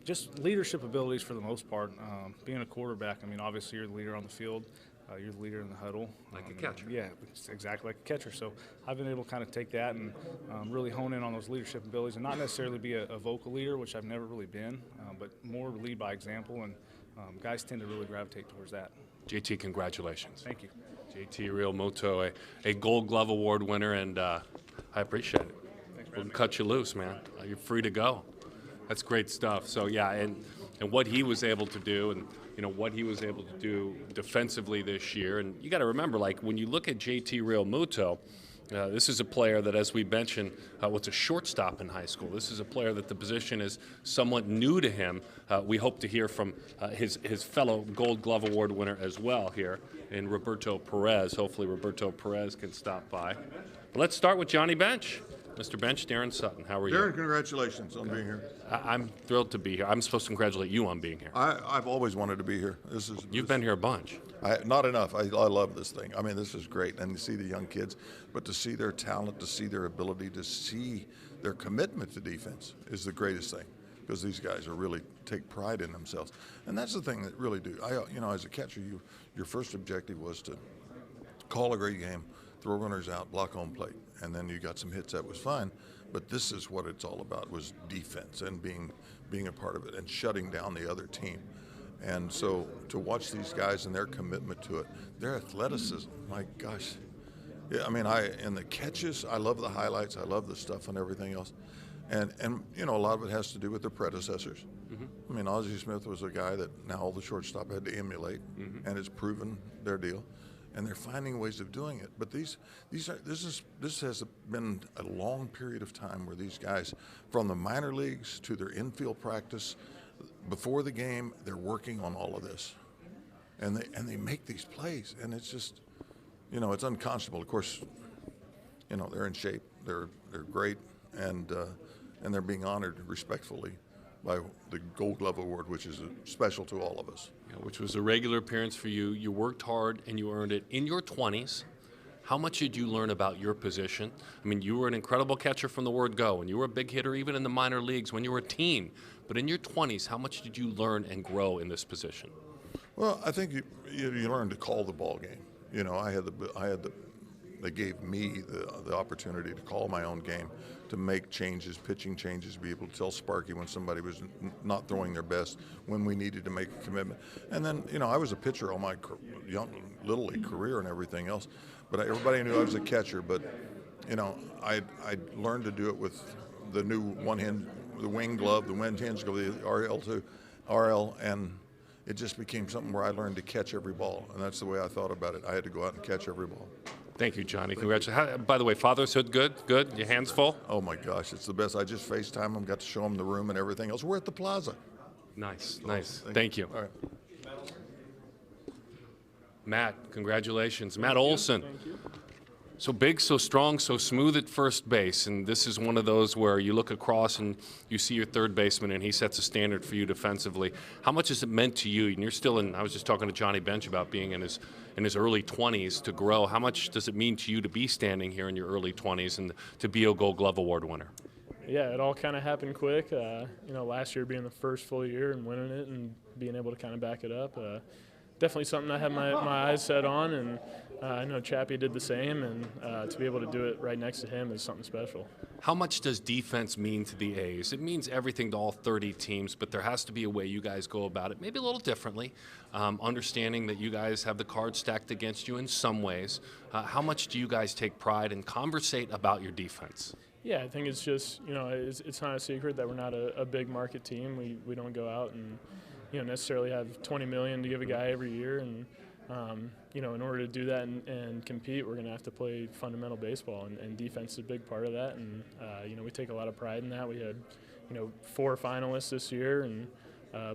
Just leadership abilities for the most part. Being a quarterback, I mean, obviously you're the leader on the field. You're the leader in the huddle. Like a catcher. Yeah, it's exactly like a catcher. So I've been able to kind of take that and really hone in on those leadership abilities and not necessarily be a vocal leader, which I've never really been, but more lead by example. And guys tend to really gravitate towards that. JT, congratulations. Thank you. JT Real Muto, a Gold Glove Award winner, and I appreciate it. Thanks, We'll cut you loose, man. You're free to go. That's great stuff. So, yeah, and and what he was able to do, and what he was able to do defensively this year. And you got to remember, like when you look at JT Real Muto, this is a player that, as we mentioned, was a shortstop in high school. This is a player that the position is somewhat new to him. We hope to hear from his fellow Gold Glove Award winner as well here in Roberto Perez. Hopefully Roberto Perez can stop by. But let's start with Johnny Bench. Mr. Bench, Darren Sutton, how are you? Darren, congratulations on being here. I'm thrilled to be here. I'm supposed to congratulate you on being here. I've always wanted to be here. You've been here a bunch. Not enough. I love this thing. I mean, this is great. And to see the young kids, but to see their talent, to see their ability, to see their commitment to defense is the greatest thing, because these guys are really take pride in themselves. And that's the thing that really do. As a catcher, your first objective was to call a great game, throw runners out, block home plate. And then you got some hits, that was fine. But this is what it's all about, was defense and being a part of it and shutting down the other team. And so to watch these guys and their commitment to it, their athleticism, my gosh. Yeah, I mean, in the catches, I love the highlights, I love the stuff and everything else. And a lot of it has to do with their predecessors. Mm-hmm. I mean, Ozzie Smith was a guy that now all the shortstop had to emulate, and it's proven their deal. And they're finding ways of doing it. But this has been a long period of time where these guys, from the minor leagues to their infield practice, before the game, they're working on all of this, and they make these plays, and it's just, it's unconscionable. Of course, they're in shape, they're great, and they're being honored respectfully by the Gold Glove Award, which is special to all of us. Which was a regular appearance for you. You worked hard and you earned it in your 20s. How much did you learn about your position? I mean, you were an incredible catcher from the word go, and you were a big hitter even in the minor leagues when you were a teen. But in your 20s, how much did you learn and grow in this position? Well, I think you learn to call the ball game. They gave me the opportunity to call my own game, to make changes, pitching changes, be able to tell Sparky when somebody was not throwing their best, when we needed to make a commitment. And then, I was a pitcher all my young Little League career and everything else, but everybody knew I was a catcher. But, I learned to do it with the new the wing glove, the wind hinge glove, the RL, and it just became something where I learned to catch every ball, and that's the way I thought about it. I had to go out and catch every ball. Thank you, Johnny. Congratulations. By the way, fatherhood, good? Your hands full? Oh, my gosh, it's the best. I just FaceTime them, got to show them the room and everything else. We're at the plaza. Nice. Thank you. All right. Matt, congratulations. Matt Olson. Thank you. So big, so strong, so smooth at first base, and this is one of those where you look across and you see your third baseman and he sets a standard for you defensively. How much has it meant to you? And you're still I was just talking to Johnny Bench about being in his early 20s to grow. How much does it mean to you to be standing here in your early 20s and to be a Gold Glove Award winner? Yeah, it all kind of happened quick. Last year being the first full year and winning it and being able to kind of back it up. Definitely something I have my eyes set on, and I know Chappie did the same, and to be able to do it right next to him is something special. How much does defense mean to the A's? It means everything to all 30 teams, but there has to be a way you guys go about it, maybe a little differently, understanding that you guys have the cards stacked against you in some ways. How much do you guys take pride and conversate about your defense? Yeah, I think it's just, it's not a secret that we're not a big market team. We don't go out and necessarily have $20 million to give a guy every year, and in order to do that and compete, we're going to have to play fundamental baseball, and defense is a big part of that. And we take a lot of pride in that. We had 4 finalists this year, and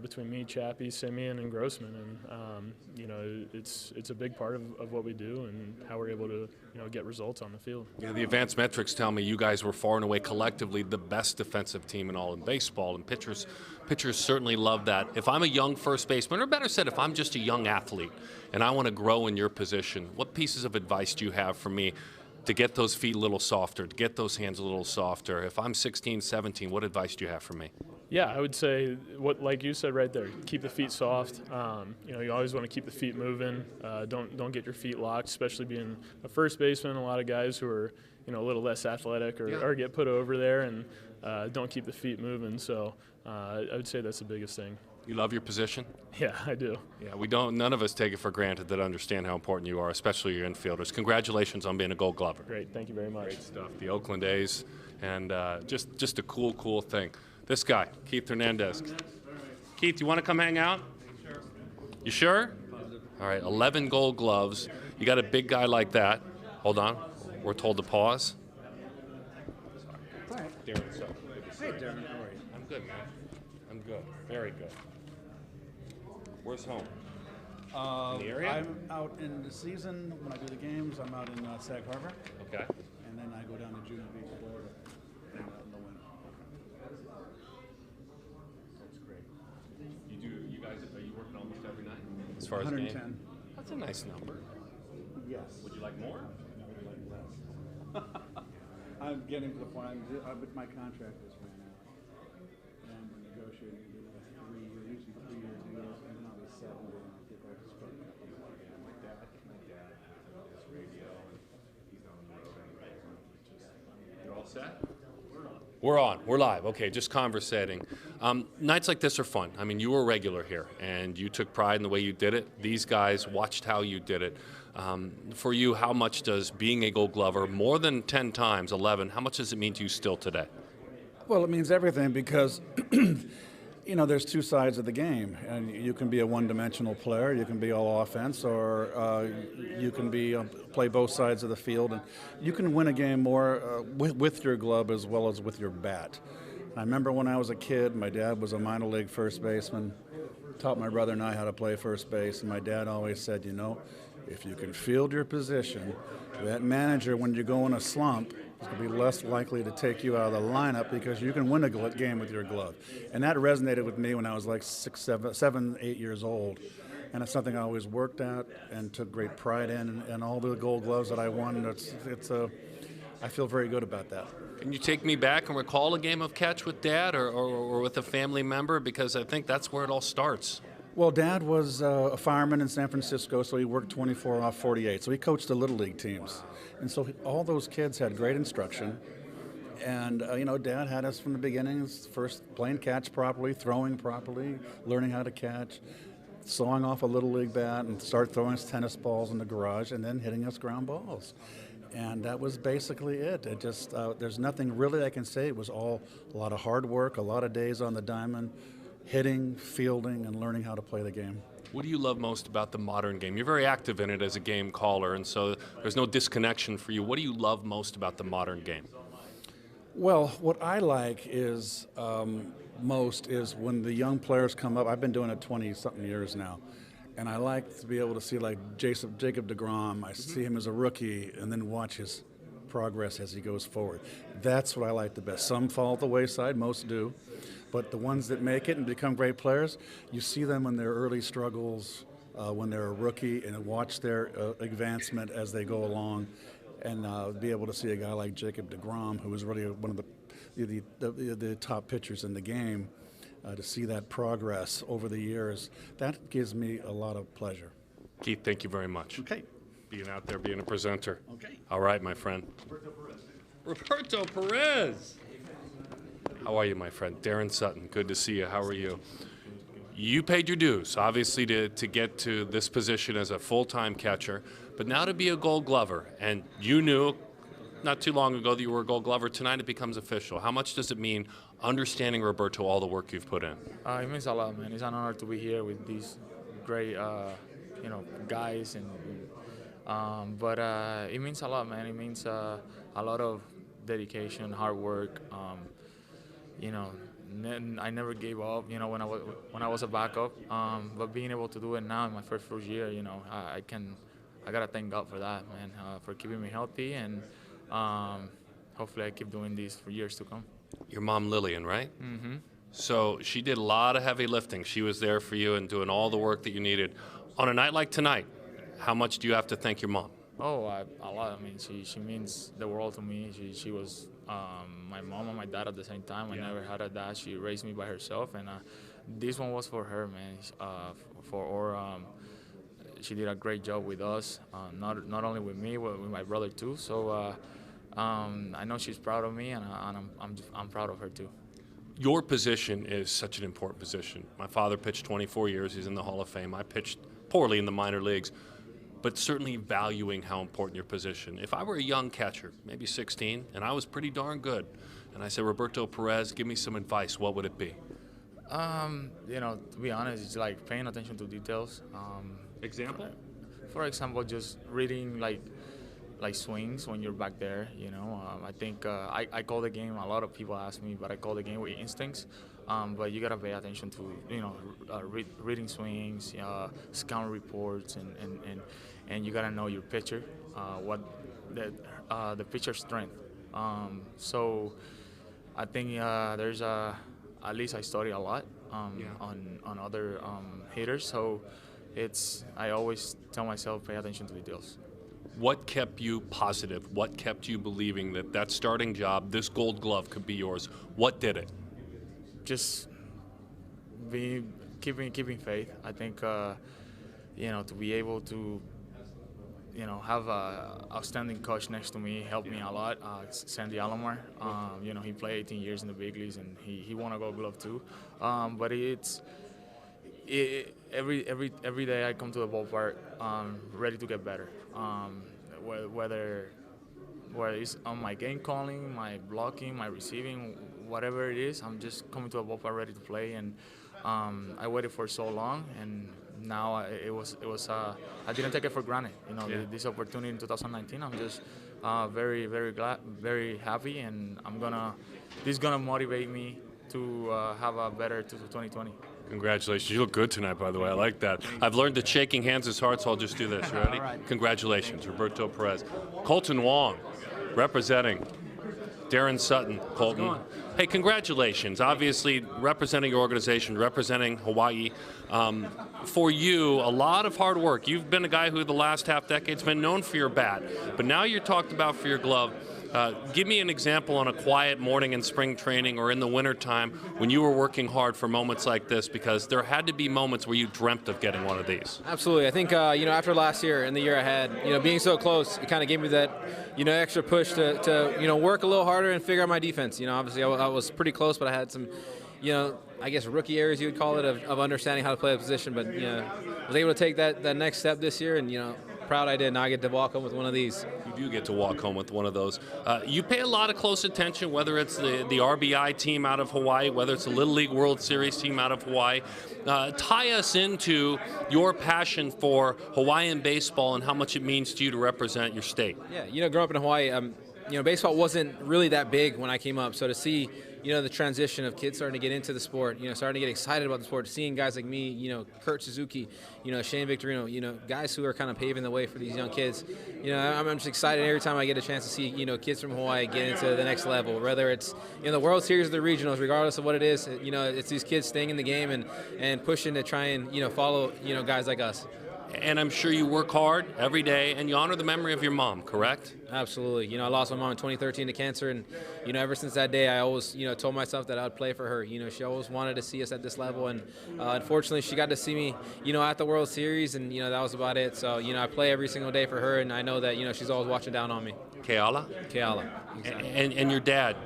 between me, Chappie, Simeon, and Grossman, and it's a big part of what we do and how we're able to get results on the field. Yeah, the advanced metrics tell me you guys were far and away collectively the best defensive team in all of baseball, and pitchers certainly love that. If I'm a young first baseman, or better said, if I'm just a young athlete and I want to grow in your position, what pieces of advice do you have for me to get those feet a little softer, to get those hands a little softer? If I'm 16, 17, what advice do you have for me? Yeah, I would say, like you said right there, keep the feet soft. You always want to keep the feet moving. Don't get your feet locked, especially being a first baseman. A lot of guys who are a little less athletic or get put over there and don't keep the feet moving. So I would say that's the biggest thing. You love your position? Yeah, I do. Yeah, none of us take it for granted that understand how important you are, especially your infielders. Congratulations on being a Gold Glover. Great, thank you very much. Great stuff. The Oakland A's, and just a cool thing. This guy, Keith Hernandez. Keith, you want to come hang out? Sure. You sure? All right, 11 gold gloves. You got a big guy like that. Hold on. We're told to pause. Sorry. Darren, so good to see you. Hey, Darren, how are you? I'm good, man. I'm good. Very good. Where's home? In the area? I'm out in the season. When I do the games, I'm out in Sag Harbor. Okay. And then I go down to Juno Beach, Florida, in the winter. That's great. You guys, are you working almost every night? As far as 110. game? That's a nice number. Yes. Would you like more? I would like less. I'm getting to the point. But my contract is ran out, and we're negotiating to do usually 3-year deals, and then I'll be 7 and I'll get back to Spartan. My dad does radio, and he's on the road, and You're all set? We're on. We're live. Okay, just conversating. Nights like this are fun. I mean, you were a regular here, and you took pride in the way you did it. These guys watched how you did it. For you, how much does being a Gold Glover, more than 10 times, 11, how much does it mean to you still today? Well, it means everything because, you know, there's two sides of the game. And you can be a one-dimensional player, you can be all offense, or you can be play both sides of the field. And you can win a game more with your glove as well as with your bat. I remember when I was a kid, my dad was a minor league first baseman, taught my brother and I how to play first base, and my dad always said, you know, if you can field your position, that manager, when you go in a slump, is going to be less likely to take you out of the lineup because you can win a game with your glove. And that resonated with me when I was like 7, 8 years old. And it's something I always worked at and took great pride in. And all the Gold Gloves that I won, I feel very good about that. Can you take me back and recall a game of catch with Dad or with a family member? Because I think that's where it all starts. Well, Dad was a fireman in San Francisco, so he worked 24 off 48. So he coached the Little League teams. And so all those kids had great instruction. And, you know, Dad had us from the beginning, first playing catch properly, throwing properly, learning how to catch, sawing off a Little League bat and start throwing us tennis balls in the garage and then hitting us ground balls. And that was basically it. It just, there's nothing really I can say. It was all a lot of hard work, a lot of days on the diamond, hitting, fielding, and learning how to play the game. What do you love most about the modern game? You're very active in it as a game caller, and so there's no disconnection for you. What do you love most about the modern game? Well, what I like is most is when the young players come up. I've been doing it 20-something years now, and I like to be able to see like Jacob deGrom. I see him as a rookie and then watch his progress as he goes forward. That's what I like the best. Some fall at the wayside, most do. But the ones that make it and become great players, you see them in their early struggles, when they're a rookie, and watch their advancement as they go along, and be able to see a guy like Jacob deGrom, who was really one of the top pitchers in the game, to see that progress over the years, that gives me a lot of pleasure. Keith, thank you very much. Okay. Being out there, being a presenter. Okay. All right, my friend. Roberto Perez. How are you, my friend? Darren Sutton, good to see you. How are you? You paid your dues, obviously, to get to this position as a full-time catcher, but now to be a Gold Glover. And you knew not too long ago that you were a Gold Glover. Tonight it becomes official. How much does it mean understanding, Roberto, all the work you've put in? It means a lot, man. It's an honor to be here with these great, guys. But it means a lot, man. It means a lot of dedication, hard work. I never gave up, when I was a backup. But being able to do it now in my first year, I gotta thank God for that, man, for keeping me healthy, and hopefully I keep doing this for years to come. Your mom, Lillian, right? Mm-hmm. So she did a lot of heavy lifting. She was there for you and doing all the work that you needed. On a night like tonight, how much do you have to thank your mom? Oh, a lot. I mean, she means the world to me. She was my mom and my dad at the same time. I never had a dad. She raised me by herself, and this one was for her, man. She did a great job with us, not only with me, but with my brother too. So I know she's proud of me, and I'm proud of her too. Your position is such an important position. My father pitched 24 years. He's in the Hall of Fame. I pitched poorly in the minor leagues, but certainly valuing how important your position. If I were a young catcher, maybe 16, and I was pretty darn good, and I said, Roberto Perez, give me some advice, what would it be? You know, to be honest, it's like paying attention to details. Example? For example, just reading like swings when you're back there. You know, I think I call the game. A lot of people ask me, but I call the game with instincts. But you gotta pay attention to reading swings, scout reports, and you gotta know your pitcher, what the pitcher's strength. So I think there's at least I study a lot on other hitters. So I always tell myself pay attention to details. What kept you positive? What kept you believing that starting job, this Gold Glove, could be yours? What did it? Just keeping faith. I think to be able to have a outstanding coach next to me helped me a lot. Sandy Alomar, he played 18 years in the big leagues and he won a Gold Glove too. But every day I come to the ballpark ready to get better. Whether it's on my game calling, my blocking, my receiving, whatever it is, I'm just coming to a ballpark ready to play. And I waited for so long, and now it was I didn't take it for granted. This opportunity in 2019. I'm just very, very glad, very happy, and this is gonna motivate me to have a better 2020. Congratulations. You look good tonight, by the way. I like that. I've learned that shaking hands is hard, so I'll just do this. You ready? Right. Congratulations, Roberto Perez. Colton Wong, representing Darren Sutton. Colton. Hey, congratulations. Obviously, representing your organization, representing Hawaii. For you, a lot of hard work. You've been a guy who the last half-decade's been known for your bat, but now you're talked about for your glove. Give me an example on a quiet morning in spring training or in the wintertime when you were working hard for moments like this, because there had to be moments where you dreamt of getting one of these. Absolutely. I think, after last year and the year ahead, being so close, it kind of gave me that, extra push to work a little harder and figure out my defense. Obviously I was pretty close, but I had some, I guess rookie areas you would call it of understanding how to play the position. But, was able to take that next step this year, and, proud I did. Now I get to walk home with one of these. You do get to walk home with one of those. You pay a lot of close attention, whether it's the RBI team out of Hawaii, whether it's the Little League World Series team out of Hawaii. Tie us into your passion for Hawaiian baseball and how much it means to you to represent your state. Yeah, growing up in Hawaii, baseball wasn't really that big when I came up. So to see, the transition of kids starting to get into the sport, starting to get excited about the sport, seeing guys like me, Kurt Suzuki, Shane Victorino, guys who are kind of paving the way for these young kids. I'm just excited every time I get a chance to see, kids from Hawaii get into the next level, whether it's, the World Series or the regionals, regardless of what it is, it's these kids staying in the game and pushing to try and, follow, guys like us. And I'm sure you work hard every day, and you honor the memory of your mom, correct? Absolutely. I lost my mom in 2013 to cancer, and, ever since that day, I always, told myself that I would play for her. She always wanted to see us at this level, and unfortunately, she got to see me, at the World Series, and, that was about it. So, I play every single day for her, and I know that, she's always watching down on me. Keala? Keala. Exactly. And your dad,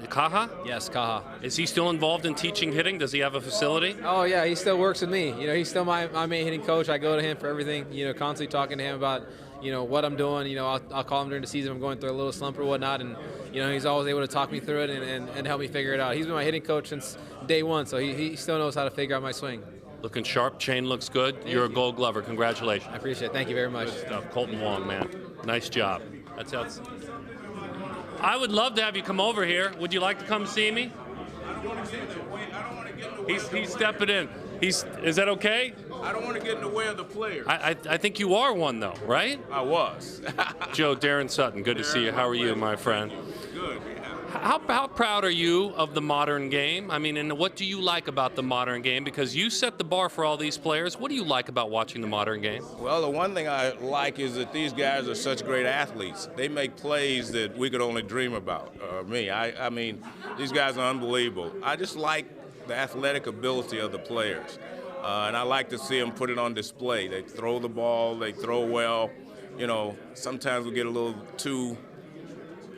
Kaha? Yes, Kaha. Is he still involved in teaching hitting? Does he have a facility? Oh, yeah, he still works with me. He's still my main hitting coach. I go to him for everything, constantly talking to him about, what I'm doing. I'll call him during the season. I'm going through a little slump or whatnot, and, he's always able to talk me through it and help me figure it out. He's been my hitting coach since day one, so he still knows how to figure out my swing. Looking sharp, chain looks good. You're a Gold Glover. Congratulations. I appreciate it. Thank you very much. Good stuff. Colton Wong, man. Nice job. That's I would love to have you come over here. Would you like to come see me? I don't want to get in the way. I don't want to get in the way. He's stepping in. Is that okay? I don't want to get in the way of the players. I think you are one, though, right? I was. Joe, Darren Sutton, good to see you. How are you, my friend? Good. How proud are you of the modern game? I mean, and what do you like about the modern game? Because you set the bar for all these players. What do you like about watching the modern game? Well, the one thing I like is that these guys are such great athletes. They make plays that we could only dream about. I mean, these guys are unbelievable. I just like the athletic ability of the players. And I like to see them put it on display. They throw the ball, they throw well. Sometimes we get a little too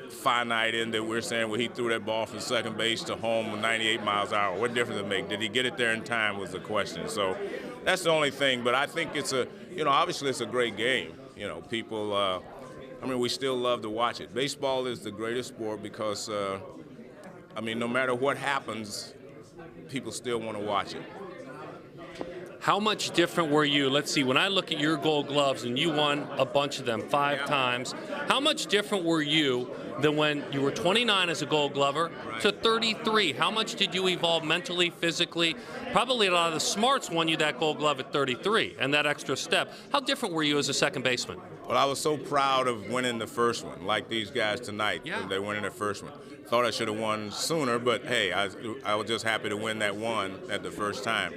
finite in that we're saying, well, he threw that ball from second base to home with 98 miles an hour. What difference did it make? Did he get it there in time was the question. So that's the only thing. But I think it's obviously it's a great game. People, we still love to watch it. Baseball is the greatest sport because, no matter what happens, people still want to watch it. How much different were you? Let's see, when I look at your Gold Gloves, and you won a bunch of them 5 times, how much different were you than when you were 29 as a Gold Glover to 33? How much did you evolve mentally, physically? Probably a lot of the smarts won you that Gold Glove at 33 and that extra step. How different were you as a second baseman? Well, I was so proud of winning the first one, like these guys tonight. Yeah. They winning the first one. Thought I should have won sooner, but hey, I was just happy to win that one at the first time.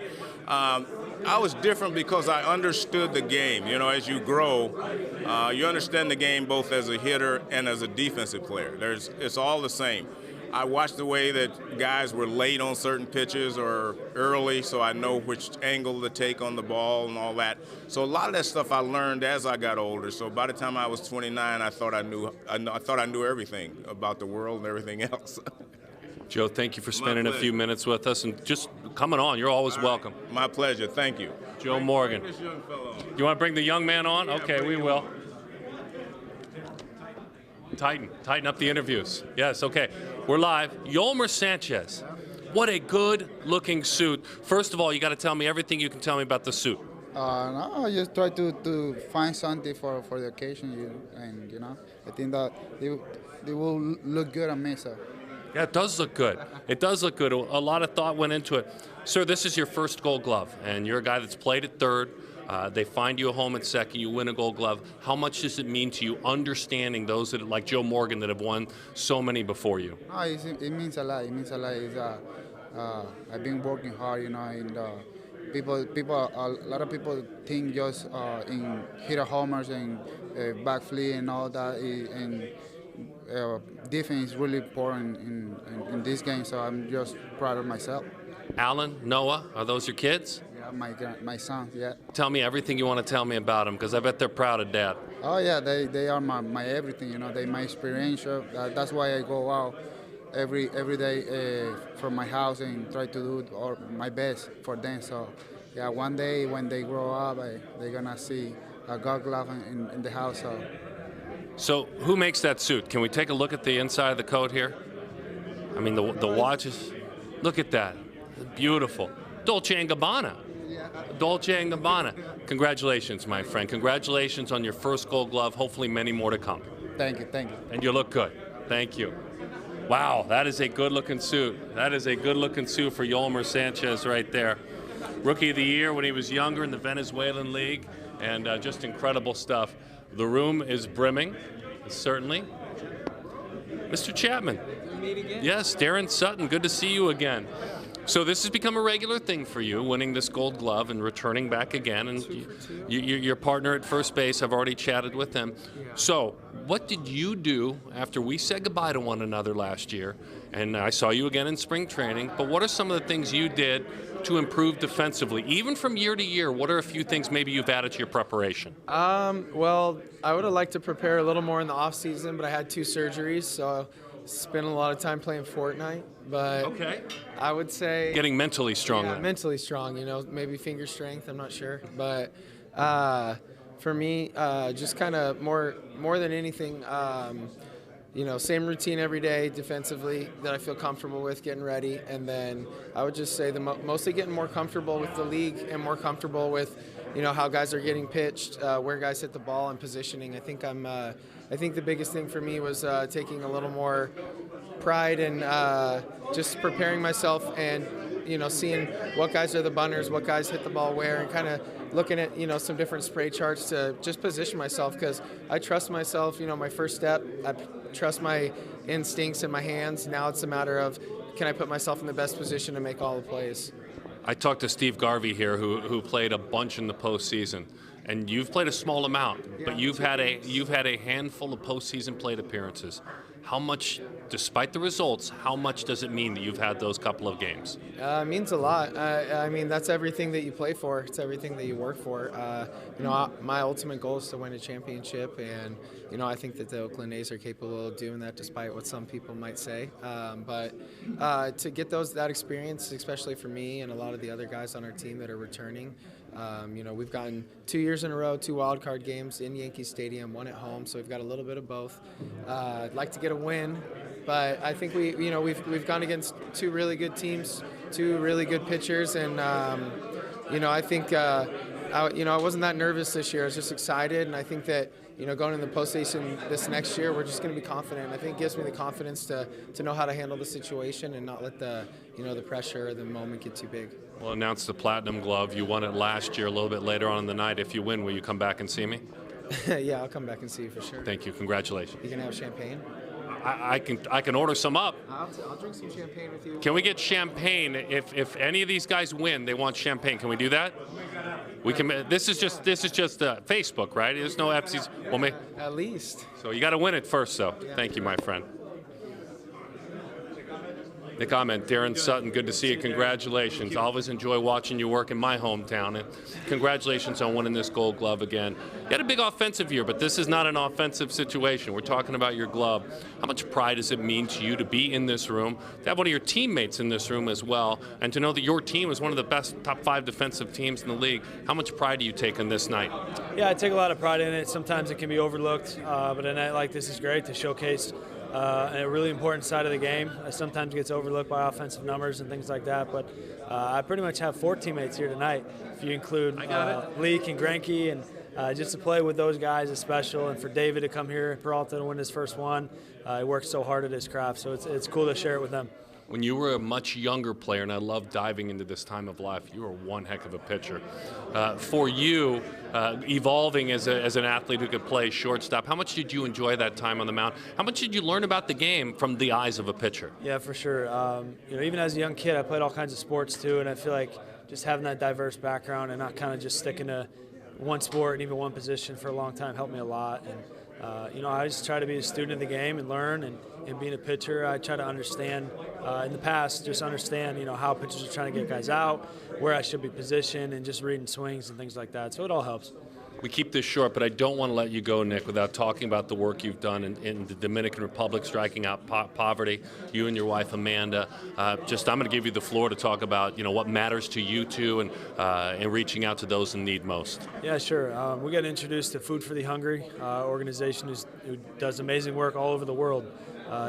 I was different because I understood the game. You know, as you grow, you understand the game both as a hitter and as a defensive player. It's all the same. I watched the way that guys were late on certain pitches or early, so I know which angle to take on the ball and all that. So a lot of that stuff I learned as I got older. So by the time I was 29, I thought I knew everything about the world and everything else. Joe, thank you for spending a few minutes with us and just coming on. You're always welcome. My pleasure. Thank you. Joe Morgan. You want to bring the young man on? Yeah, okay, we will. Tighten up the interviews. Yes, okay. We're live. Yolmer Sanchez. What a good-looking suit. First of all, you got to tell me everything you can tell me about the suit. No, I just try to find something for the occasion, and I think that it will look good on me. So. Yeah, it does look good. It does look good. A lot of thought went into it. Sir, this is your first Gold Glove, and you're a guy that's played at third. They find you a home at second. You win a Gold Glove. How much does it mean to you, understanding those that, like Joe Morgan, that have won so many before you? No, it means a lot. It means a lot. I've been working hard, and a lot of people think just in hitter homers and backflip and all that, and defense is really important in this game. So I'm just proud of myself. Alan, Noah, are those your kids? Yeah, my son, yeah. Tell me everything you want to tell me about them, because I bet they're proud of Dad. Oh, yeah, they are my everything, They're my experiential. That's why I go out every day from my house and try to do my best for them. So, yeah, one day when they grow up, they're going to see a Gold Glove in the house. So who makes that suit? Can we take a look at the inside of the coat here? I mean, the watches. Look at that. Beautiful. Dolce & Gabbana. Dolce & Gabbana. Congratulations, my friend. Congratulations on your first Gold Glove. Hopefully many more to come. Thank you. And you look good. Thank you. Wow, that is a good-looking suit. That is a good-looking suit for Yolmer Sanchez right there. Rookie of the Year when he was younger in the Venezuelan League, and just incredible stuff. The room is brimming, certainly. Mr. Chapman. Yes, Darren Sutton, good to see you again. So this has become a regular thing for you, winning this Gold Glove and returning back again. And your partner at first base, I've already chatted with them. Yeah. So what did you do after we said goodbye to one another last year? And I saw you again in spring training. But what are some of the things you did to improve defensively? Even from year to year, what are a few things maybe you've added to your preparation? Well, I would have liked to prepare a little more in the off season, but I had 2 surgeries, so spent a lot of time playing Fortnite. But okay. I would say getting mentally strong. Yeah, mentally strong. Maybe finger strength. I'm not sure, but for me, just kind of more than anything, same routine every day defensively that I feel comfortable with, getting ready, and then I would just say mostly getting more comfortable with the league and more comfortable with how guys are getting pitched, where guys hit the ball, and positioning. I think the biggest thing for me was taking a little more pride in just preparing myself and seeing what guys are the bunters, what guys hit the ball where, and kind of looking at some different spray charts to just position myself, because I trust myself. My first step, I trust my instincts and my hands. Now it's a matter of, can I put myself in the best position to make all the plays? I talked to Steve Garvey here, who played a bunch in the postseason, and you've played a small amount, but you've had a handful of postseason plate appearances. How much, despite the results, how much does it mean that you've had those couple of games? It means a lot. I mean, that's everything that you play for. It's everything that you work for. My ultimate goal is to win a championship, and I think that the Oakland A's are capable of doing that, despite what some people might say. But to get that experience, especially for me and a lot of the other guys on our team that are returning, we've gotten 2 years in a row, 2 wild card games in Yankee Stadium, 1 at home, so we've got a little bit of both. I'd like to get to win, but I think we've gone against two really good teams, two really good pitchers, and I think I wasn't that nervous this year. I was just excited, and I think that going in the postseason this next year, we're just going to be confident. I think it gives me the confidence to know how to handle the situation and not let the pressure or the moment get too big. We'll announce the Platinum Glove. You won it last year a little bit later on in the night. If you win, will you come back and see me? Yeah, I'll come back and see you for sure. Thank you. Congratulations. You gonna have champagne? I can order some up. I'll drink some champagne with you. Can we get champagne? If any of these guys win, they want champagne. Can we do that? We can. This is just Facebook, right? There's no FCs. Well, at least. So you got to win it first, though. Yeah. Thank you, my friend. The comment, Darren Sutton, good to see you. Congratulations. I always enjoy watching you work in my hometown. And congratulations on winning this Gold Glove again. You had a big offensive year, but this is not an offensive situation. We're talking about your glove. How much pride does it mean to you to be in this room, to have one of your teammates in this room as well, and to know that your team is one of the best top 5 defensive teams in the league? How much pride do you take in this night? Yeah, I take a lot of pride in it. Sometimes it can be overlooked, but a night like this is great to showcase a really important side of the game. Sometimes gets overlooked by offensive numbers and things like that, but I pretty much have 4 teammates here tonight. If you include Leak and Granky, and just to play with those guys is special. And for David to come here, Peralta to win his first one, he worked so hard at his craft, so it's cool to share it with them. When you were a much younger player, and I love diving into this time of life, you were one heck of a pitcher. For you, evolving as an athlete who could play shortstop, how much did you enjoy that time on the mound? How much did you learn about the game from the eyes of a pitcher? Yeah, for sure. Even as a young kid, I played all kinds of sports too, and I feel like just having that diverse background and not kind of just sticking to one sport and even one position for a long time helped me a lot. And I just try to be a student of the game and learn. And being a pitcher, I try to understand, in the past, just understand, how pitchers are trying to get guys out, where I should be positioned, and just reading swings and things like that. So it all helps. We keep this short, but I don't want to let you go, Nick, without talking about the work you've done in the Dominican Republic, striking out poverty. You and your wife, Amanda. I'm going to give you the floor to talk about, what matters to you two and reaching out to those in need most. Yeah, sure. We got introduced to Food for the Hungry, organization who does amazing work all over the world.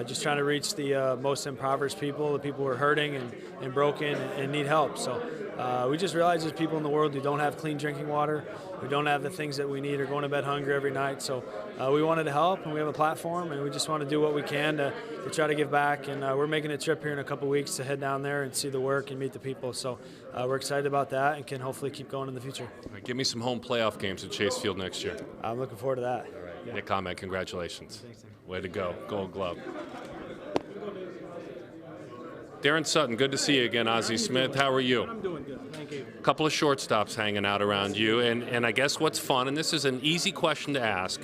Just trying to reach the most impoverished people, the people who are hurting and broken and need help. So we just realized there's people in the world who don't have clean drinking water, who don't have the things that we need, are going to bed hungry every night. So we wanted to help, and we have a platform, and we just want to do what we can to try to give back. And we're making a trip here in a couple weeks to head down there and see the work and meet the people. So we're excited about that and can hopefully keep going in the future. Right, give me some home playoff games at Chase Field next year. I'm looking forward to that. All right. Yeah. Nick Ahmed, congratulations. Way to go. Gold Glove. Darren Sutton, good to see you again. Ozzie Smith, how are you? I'm doing good, thank you. A couple of shortstops hanging out around you, and I guess what's fun, and this is an easy question to ask,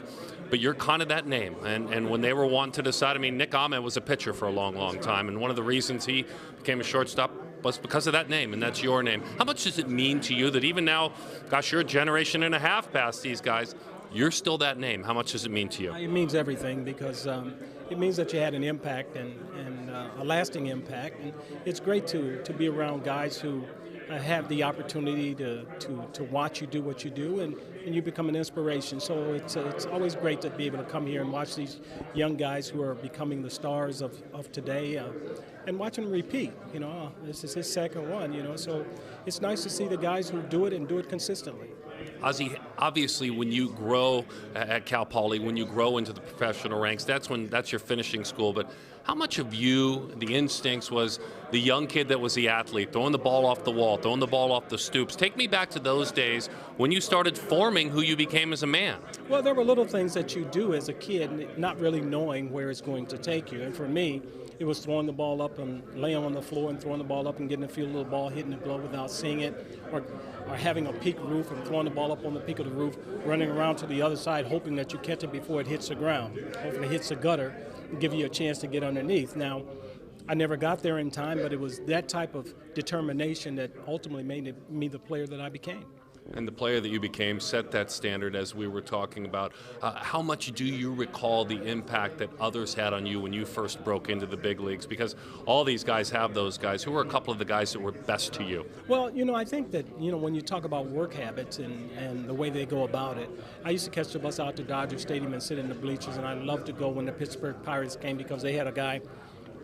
but you're kind of that name. And when they were wanting to decide, Nick Ahmed was a pitcher for a long, long time, and one of the reasons he became a shortstop was because of that name, and that's your name. How much does it mean to you that even now, gosh, you're a generation and a half past these guys, you're still that name? How much does it mean to you? It means everything, because it means that you had an impact and a lasting impact. And it's great to be around guys who have the opportunity to watch you do what you do, and you become an inspiration. So it's always great to be able to come here and watch these young guys who are becoming the stars of today, and watch them repeat. This is his second one, so it's nice to see the guys who do it and do it consistently. Ozzie, obviously when you grow at Cal Poly, when you grow into the professional ranks, that's your finishing school. But how much of you, the instincts, was the young kid that was the athlete, throwing the ball off the wall, throwing the ball off the stoops? Take me back to those days when you started forming who you became as a man. Well, there were little things that you do as a kid, not really knowing where it's going to take you. And for me, it was throwing the ball up and laying on the floor and throwing the ball up and getting a feel of the ball hitting the glove without seeing it, or having a peak roof and throwing the ball up on the peak of the roof, running around to the other side hoping that you catch it before it hits the ground, hoping it hits the gutter and give you a chance to get underneath. Now, I never got there in time, but it was that type of determination that ultimately made me the player that I became. and the player that you became set that standard, as we were talking about. How much do you recall the impact that others had on you when you first broke into the big leagues? Because all these guys have those guys. Who were a couple of the guys that were best to you? Well, I think that, when you talk about work habits and the way they go about it, I used to catch the bus out to Dodger Stadium and sit in the bleachers, and I loved to go when the Pittsburgh Pirates came because they had a guy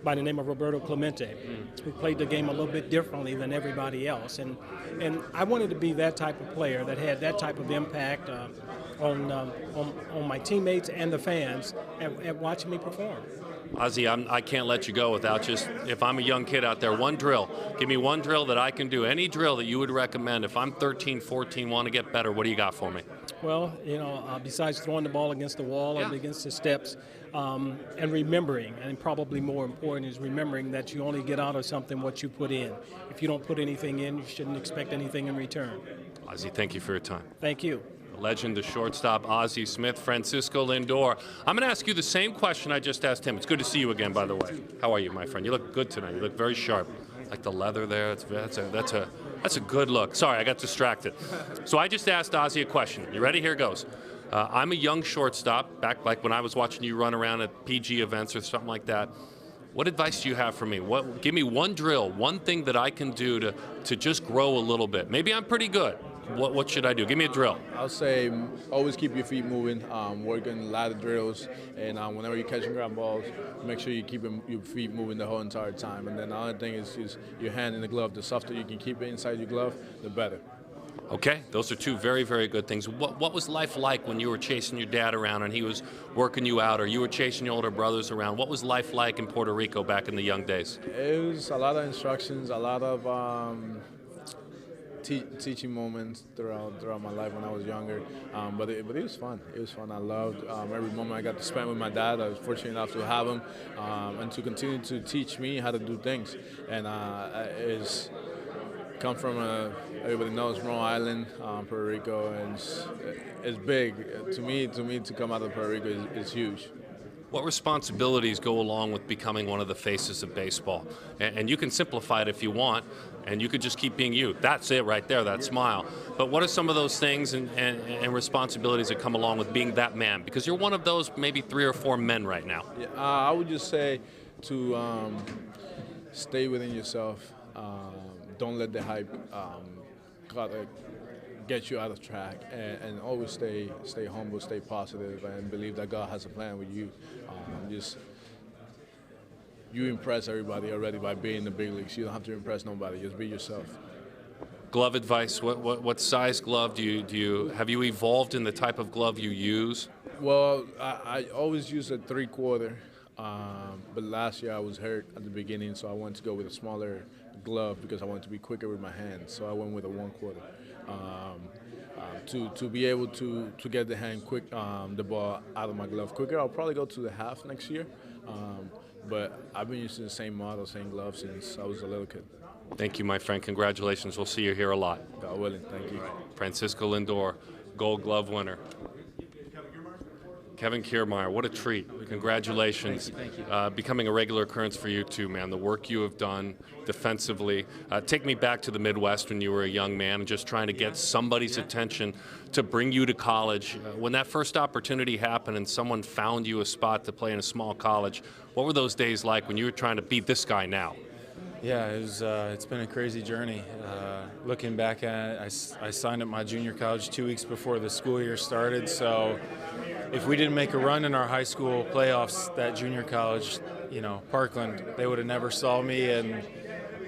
by the name of Roberto Clemente, who played the game a little bit differently than everybody else. And I wanted to be that type of player that had that type of impact on my teammates and the fans at watching me perform. Ozzie, I can't let you go without just, if I'm a young kid out there, one drill. Give me one drill that I can do. Any drill that you would recommend. If I'm 13, 14, want to get better, what do you got for me? Well, besides throwing the ball against the wall and against the steps, and remembering, and probably more important is remembering that you only get out of something what you put in. If you don't put anything in, you shouldn't expect anything in return. Ozzie, thank you for your time. Thank you. Legend, the shortstop, Ozzie Smith, Francisco Lindor. I'm going to ask you the same question I just asked him. It's good to see you again, by the way. How are you, my friend? You look good tonight. You look very sharp. Like the leather there. That's a good look. Sorry, I got distracted. So I just asked Ozzie a question. You ready? Here goes. I'm a young shortstop, back like when I was watching you run around at PG events or something like that. What advice do you have for me? Give me one drill, one thing that I can do to just grow a little bit. Maybe I'm pretty good. What should I do? Give me a drill. I'll say always keep your feet moving, working a lot of drills, and whenever you're catching ground balls, make sure you keep your feet moving the whole entire time. And then the other thing is your hand in the glove. The softer you can keep it inside your glove, the better. Okay, those are two very, very good things. What was life like when you were chasing your dad around and he was working you out, or you were chasing your older brothers around? What was life like in Puerto Rico back in the young days? It was a lot of instructions, a lot of teaching moments throughout my life when I was younger, but it was fun. It was fun. I loved every moment I got to spend with my dad. I was fortunate enough to have him and to continue to teach me how to do things. And it's come from everybody knows Long Island, Puerto Rico, and it's big. To me to come out of Puerto Rico is huge. What responsibilities go along with becoming one of the faces of baseball? And you can simplify it if you want, and you could just keep being you. That's it right there, that smile. But what are some of those things and responsibilities that come along with being that man? Because you're one of those maybe 3 or 4 men right now. Yeah, I would just say to stay within yourself. Don't let the hype get you out of track, and always stay humble, stay positive, and believe that God has a plan with you. You impress everybody already by being in the big leagues. You don't have to impress nobody. Just be yourself. Glove advice. What size glove do you have you evolved in the type of glove you use? Well, I always use a 3/4, but last year I was hurt at the beginning, so I wanted to go with a smaller glove because I wanted to be quicker with my hands. So I went with a 1/4. To be able to get the hand quick, the ball out of my glove quicker. I'll probably go to the half next year, but I've been using the same model, same glove since I was a little kid. Thank you, my friend. Congratulations. We'll see you here a lot. God willing. Thank you. Francisco Lindor, Gold Glove winner. Kevin Kiermaier, what a treat. Congratulations. Thank you. Becoming a regular occurrence for you too, man. The work you have done defensively. Take me back to the Midwest when you were a young man and just trying to get somebody's attention to bring you to college. When that first opportunity happened and someone found you a spot to play in a small college, what were those days like when you were trying to beat this guy now? Yeah, it's been a crazy journey. Looking back at it, I signed up my junior college 2 weeks before the school year started, so if we didn't make a run in our high school playoffs that junior college, Parkland, they would have never saw me, and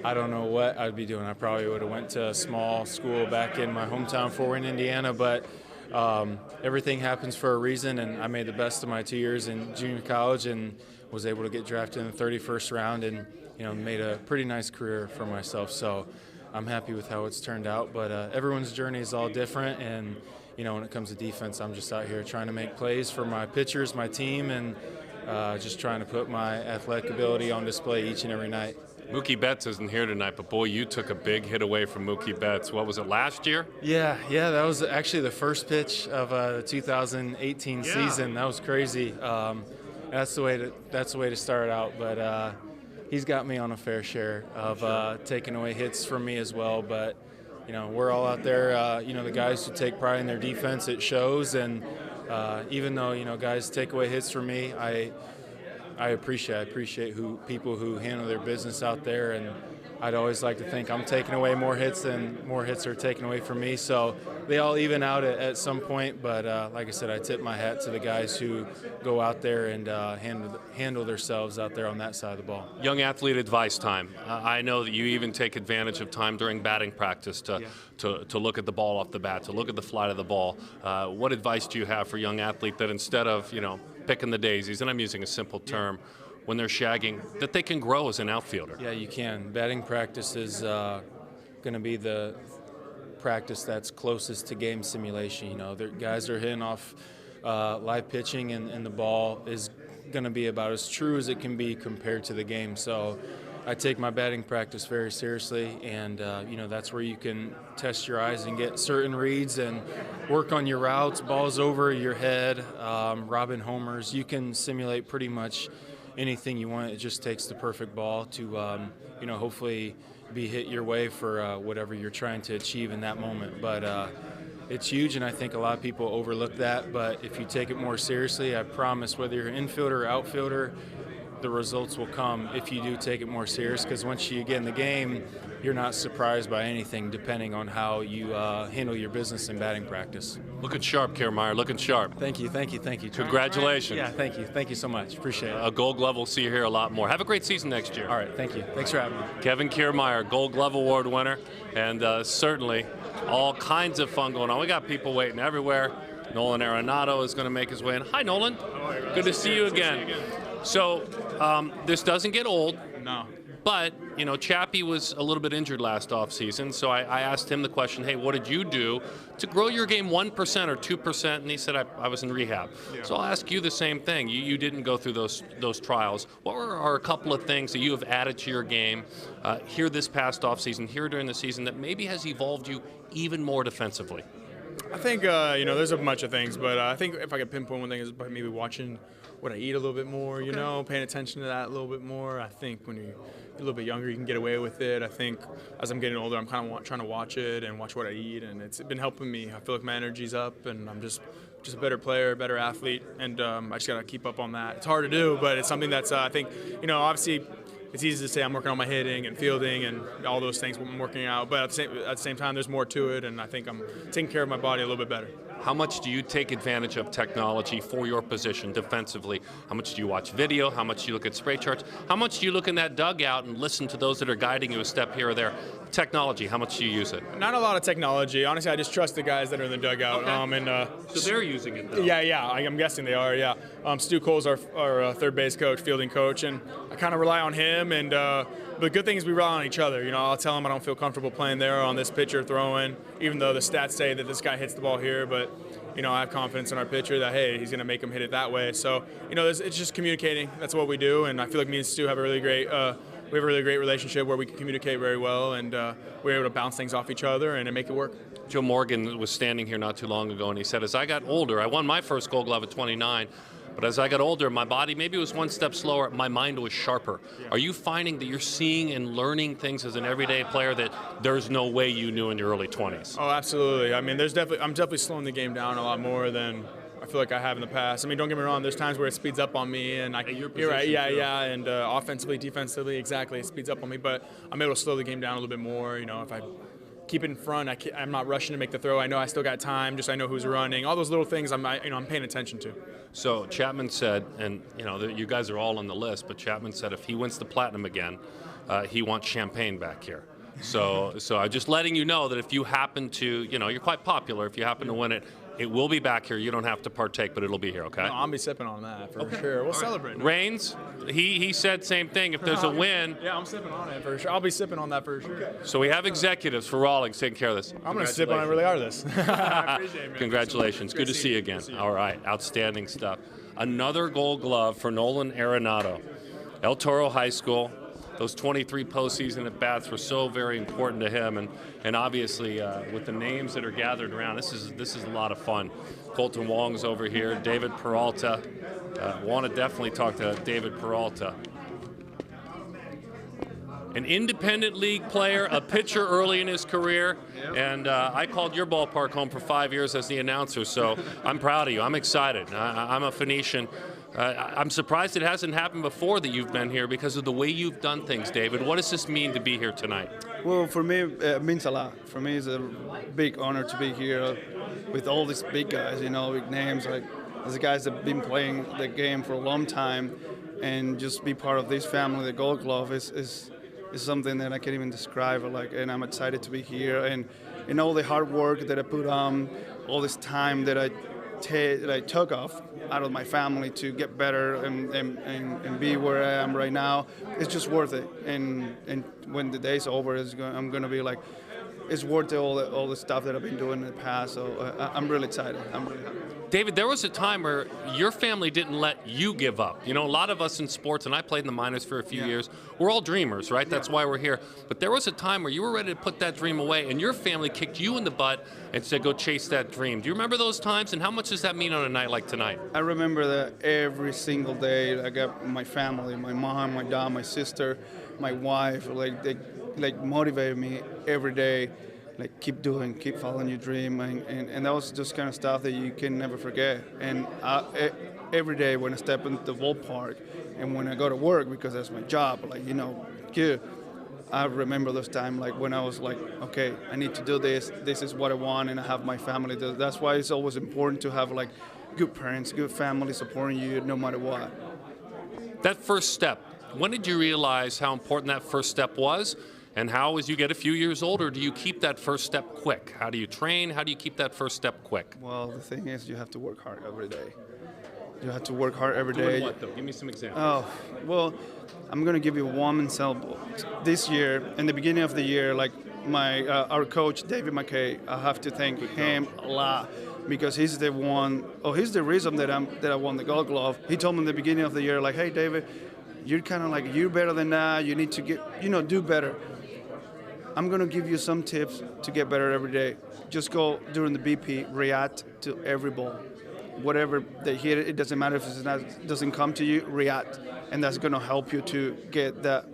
I don't know what I'd be doing. I probably would have went to a small school back in my hometown, Fort Wayne, Indiana, but everything happens for a reason, and I made the best of my 2 years in junior college and was able to get drafted in the 31st round and made a pretty nice career for myself. So I'm happy with how it's turned out, but everyone's journey is all different, and when it comes to defense, I'm just out here trying to make plays for my pitchers, my team, and just trying to put my athletic ability on display each and every night. Mookie Betts isn't here tonight, but boy, you took a big hit away from Mookie Betts. What was it, last year? Yeah, that was actually the first pitch of the 2018 season. That was crazy. That's the way to start out, but he's got me on a fair share of taking away hits from me as well, but we're all out there, the guys who take pride in their defense, it shows. And even though, guys take away hits from me, I appreciate people who handle their business out there. And I'd always like to think I'm taking away more hits than more hits are taken away from me. So they all even out at some point. But like I said, I tip my hat to the guys who go out there and handle themselves out there on that side of the ball. Young athlete advice time. I know that you even take advantage of time during batting practice to look at the ball off the bat, to look at the flight of the ball. What advice do you have for a young athlete that instead of, picking the daisies, and I'm using a simple term, when they're shagging, that they can grow as an outfielder? Yeah, you can. Batting practice is going to be the practice that's closest to game simulation. Guys are hitting off live pitching, and the ball is going to be about as true as it can be compared to the game. So I take my batting practice very seriously, and that's where you can test your eyes and get certain reads and work on your routes, balls over your head, robbing homers. You can simulate pretty much anything you want. It just takes the perfect ball to hopefully be hit your way for whatever you're trying to achieve in that moment. But it's huge, and I think a lot of people overlook that. But if you take it more seriously, I promise, whether you're an infielder or outfielder, the results will come if you do take it more serious, because once you get in the game, you're not surprised by anything depending on how you handle your business in batting practice. Looking sharp, Kiermaier, looking sharp. Thank you. Congratulations. Yeah, thank you so much. Appreciate it. A Gold Glove, we'll see you here a lot more. Have a great season next year. All right, thank you. Thanks for having me. Kevin Kiermaier, Gold Glove Award winner, and certainly all kinds of fun going on. We got people waiting everywhere. Nolan Arenado is going to make his way in. Hi, Nolan. Good to see you again. So this doesn't get old. No. But, Chappie was a little bit injured last offseason, so I asked him the question, hey, what did you do to grow your game 1% or 2%? And he said, I was in rehab. Yeah. So I'll ask you the same thing. You didn't go through those trials. What are a couple of things that you have added to your game here this past offseason, here during the season, that maybe has evolved you even more defensively? I think, there's a bunch of things, but I think if I could pinpoint one thing is maybe watching what I eat a little bit more, paying attention to that a little bit more. I think when you're a little bit younger, you can get away with it. I think as I'm getting older, I'm kind of trying to watch it and watch what I eat, and it's been helping me. I feel like my energy's up, and I'm just a better player, better athlete, and I just got to keep up on that. It's hard to do, but it's something that's, I think, obviously it's easy to say I'm working on my hitting and fielding and all those things I'm working out, but at the same time, there's more to it, and I think I'm taking care of my body a little bit better. How much do you take advantage of technology for your position defensively? How much do you watch video? How much do you look at spray charts? How much do you look in that dugout and listen to those that are guiding you a step here or there? Technology, how much do you use it? Not a lot of technology. Honestly, I just trust the guys that are in the dugout. Okay. So they're using it, though? Yeah, I'm guessing they are, yeah. Stu Cole's our third base coach, fielding coach, and I kind of rely on him. And the good thing is we rely on each other. I'll tell him I don't feel comfortable playing there on this pitcher throwing, even though the stats say that this guy hits the ball here, but I have confidence in our pitcher that, hey, he's going to make him hit it that way. So, it's just communicating. That's what we do, and I feel like me and Stu have a really great relationship where we can communicate very well, and we're able to bounce things off each other and make it work. Joe Morgan was standing here not too long ago, and he said, as I got older, I won my first Gold Glove at 29, but as I got older, my body maybe was one step slower, my mind was sharper. Yeah. Are you finding that you're seeing and learning things as an everyday player that there's no way you knew in your early 20s? Oh, absolutely. I mean, I'm definitely slowing the game down a lot more than I feel like I have in the past. I mean, don't get me wrong, there's times where it speeds up on me, and you're right, yeah, and offensively, defensively, exactly, it speeds up on me, but I'm able to slow the game down a little bit more. If I keep it in front, I'm not rushing to make the throw. I know I still got time, just I know who's running. All those little things I'm paying attention to. So Chapman said, and you guys are all on the list, but Chapman said if he wins the Platinum again, he wants champagne back here. So I'm just letting you know that if you happen to, you're quite popular. If you happen to win it, it will be back here. You don't have to partake, but it'll be here, okay? No, I'll be sipping on that for sure. We'll celebrate. Reigns, he said same thing. If there's a win. Yeah, I'm sipping on it for sure. I'll be sipping on that for sure. Okay. So we have executives for Rawlings taking care of this. I'm going to sip on it really hard this. I appreciate it, man. Congratulations. Good to see you again. All right. Outstanding stuff. Another Gold Glove for Nolan Arenado. El Toro High School. Those 23 postseason at-bats were so very important to him, and obviously with the names that are gathered around, this is a lot of fun. Colton Wong's over here, David Peralta. Want to definitely talk to David Peralta. an independent league player, a pitcher early in his career, and I called your ballpark home for 5 years as the announcer, so I'm proud of you. I'm excited. I'm a Phoenician. I'm surprised it hasn't happened before that you've been here because of the way you've done things, David. What does this mean to be here tonight? Well, for me, it means a lot. For me, it's a big honor to be here with all these big guys, you know, big names. Like, these guys that have been playing the game for a long time, and just be part of this family, the Gold Glove, is something that I can't even describe. Like, and I'm excited to be here, and all the hard work that I put on, all this time that I took off out of my family to get better and be where I am right now, it's just worth it. And when the day's over, I'm going to be like, it's worth it, all the stuff that I've been doing in the past. So I'm really excited. I'm really happy. David, there was a time where your family didn't let you give up. You know, a lot of us in sports, and I played in the minors for a few years, we're all dreamers, right? That's why we're here. But there was a time where you were ready to put that dream away, and your family kicked you in the butt and said, go chase that dream. Do you remember those times, and how much does that mean on a night like tonight? I remember that every single day. I got my family, my mom, my dad, my sister, my wife, they motivated me every day. Like, keep doing, keep following your dream, and that was just kind of stuff that you can never forget. And every day when I step into the ballpark and when I go to work, because that's my job, like, you know, I remember those times, like when I was like, okay, I need to do this, this is what I want, and I have my family. That's why it's always important to have like good parents, good family supporting you no matter what. That first step, when did you realize how important that first step was? And how, as you get a few years older, do you keep that first step quick? How do you train? How do you keep that first step quick? Well, the thing is, you have to work hard every day. You have to work hard every day. Doing what, though? Give me some examples. Oh, well, I'm going to give you one example. This year, in the beginning of the year, like our coach, David McKay, I have to thank him a lot because he's the reason that I won the Gold Glove. He told me in the beginning of the year, like, hey, David, you're kind of like, you're better than that. You need to do better. I'm going to give you some tips to get better every day. Just go during the BP, react to every ball. Whatever they hit, it doesn't matter if it doesn't come to you, react. And that's going to help you to get that,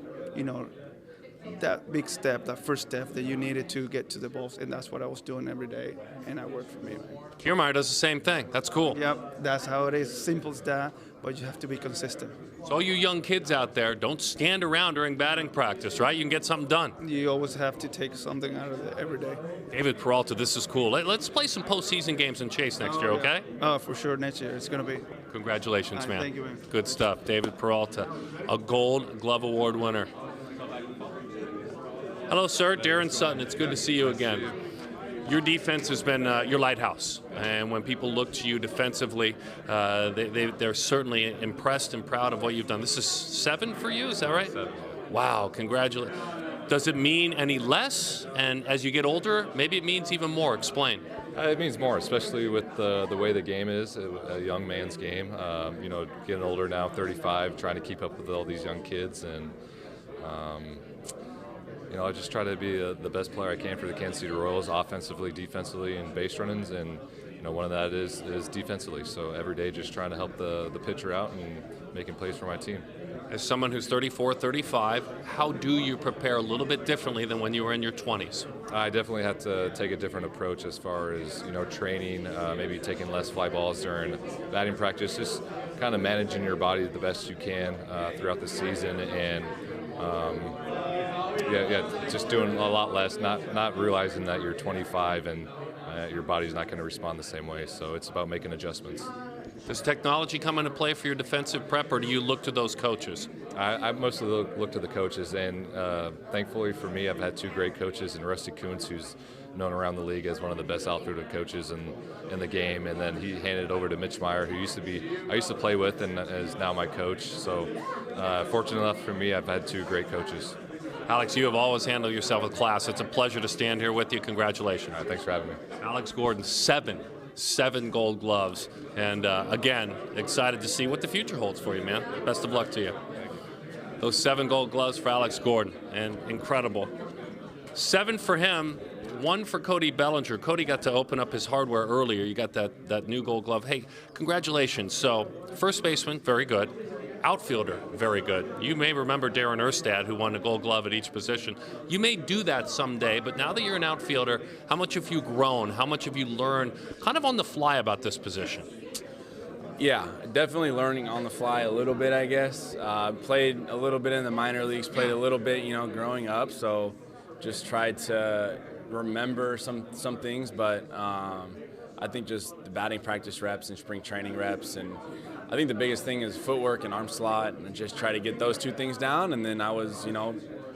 that big step, that first step that you needed to get to the balls. And that's what I was doing every day, and that worked for me. Kiermaier does the same thing. That's cool. Yep, that's how it is. Simple as that, but you have to be consistent. So all you young kids out there, don't stand around during batting practice, right? You can get something done. You always have to take something out of it every day. David Peralta, this is cool. Let's play some postseason games in Chase next year, okay? Oh, for sure, next year. It's going to be. Congratulations, man. Thank you, man. Good stuff. David Peralta, a Gold Glove Award winner. Hello, sir. Darren Sutton. It's good to see you again. Your defense has been your lighthouse, and when people look to you defensively, they're certainly impressed and proud of what you've done. This is 7 for you, is that right? 7. Wow, congratulations. Does it mean any less? And as you get older, maybe it means even more. Explain. It means more, especially with the way the game is, a young man's game. Getting older now, 35, trying to keep up with all these young kids, and I just try to be the best player I can for the Kansas City Royals, offensively, defensively, and base runnings, and one of that is defensively. So every day just trying to help the pitcher out and making plays for my team. As someone who's 34, 35, how do you prepare a little bit differently than when you were in your 20s? I definitely had to take a different approach as far as training, maybe taking less fly balls during batting practice, just kind of managing your body the best you can throughout the season, and just doing a lot less, not realizing that you're 25 and your body's not going to respond the same way. So it's about making adjustments. Does technology come into play for your defensive prep, or do you look to those coaches? I mostly look to the coaches, and thankfully for me, I've had 2 great coaches, and Rusty Kuntz, who's known around the league as one of the best outfielder coaches in the game, and then he handed it over to Mitch Meyer, who I used to play with and is now my coach. So fortunate enough for me, I've had 2 great coaches. Alex, you have always handled yourself with class. It's a pleasure to stand here with you. Congratulations. All right, thanks for having me. Alex Gordon, 7 Gold Gloves. And again, excited to see what the future holds for you, man. Best of luck to you. Those 7 Gold Gloves for Alex Gordon, and incredible. 7 for him, 1 for Cody Bellinger. Cody got to open up his hardware earlier. You got that new Gold Glove. Hey, congratulations. So, first baseman, very good. outfielder, very good. You may remember Darren Erstad, who won the Gold Glove at each position. You may do that someday, but now that you're an outfielder, how much have you grown? How much have you learned kind of on the fly about this position? Yeah, definitely learning on the fly a little bit, I guess. Played a little bit in the minor leagues, played a little bit, growing up, so just tried to remember some things, but I think just the batting practice reps and spring training reps, and I think the biggest thing is footwork and arm slot, and just try to get those two things down, and then I was,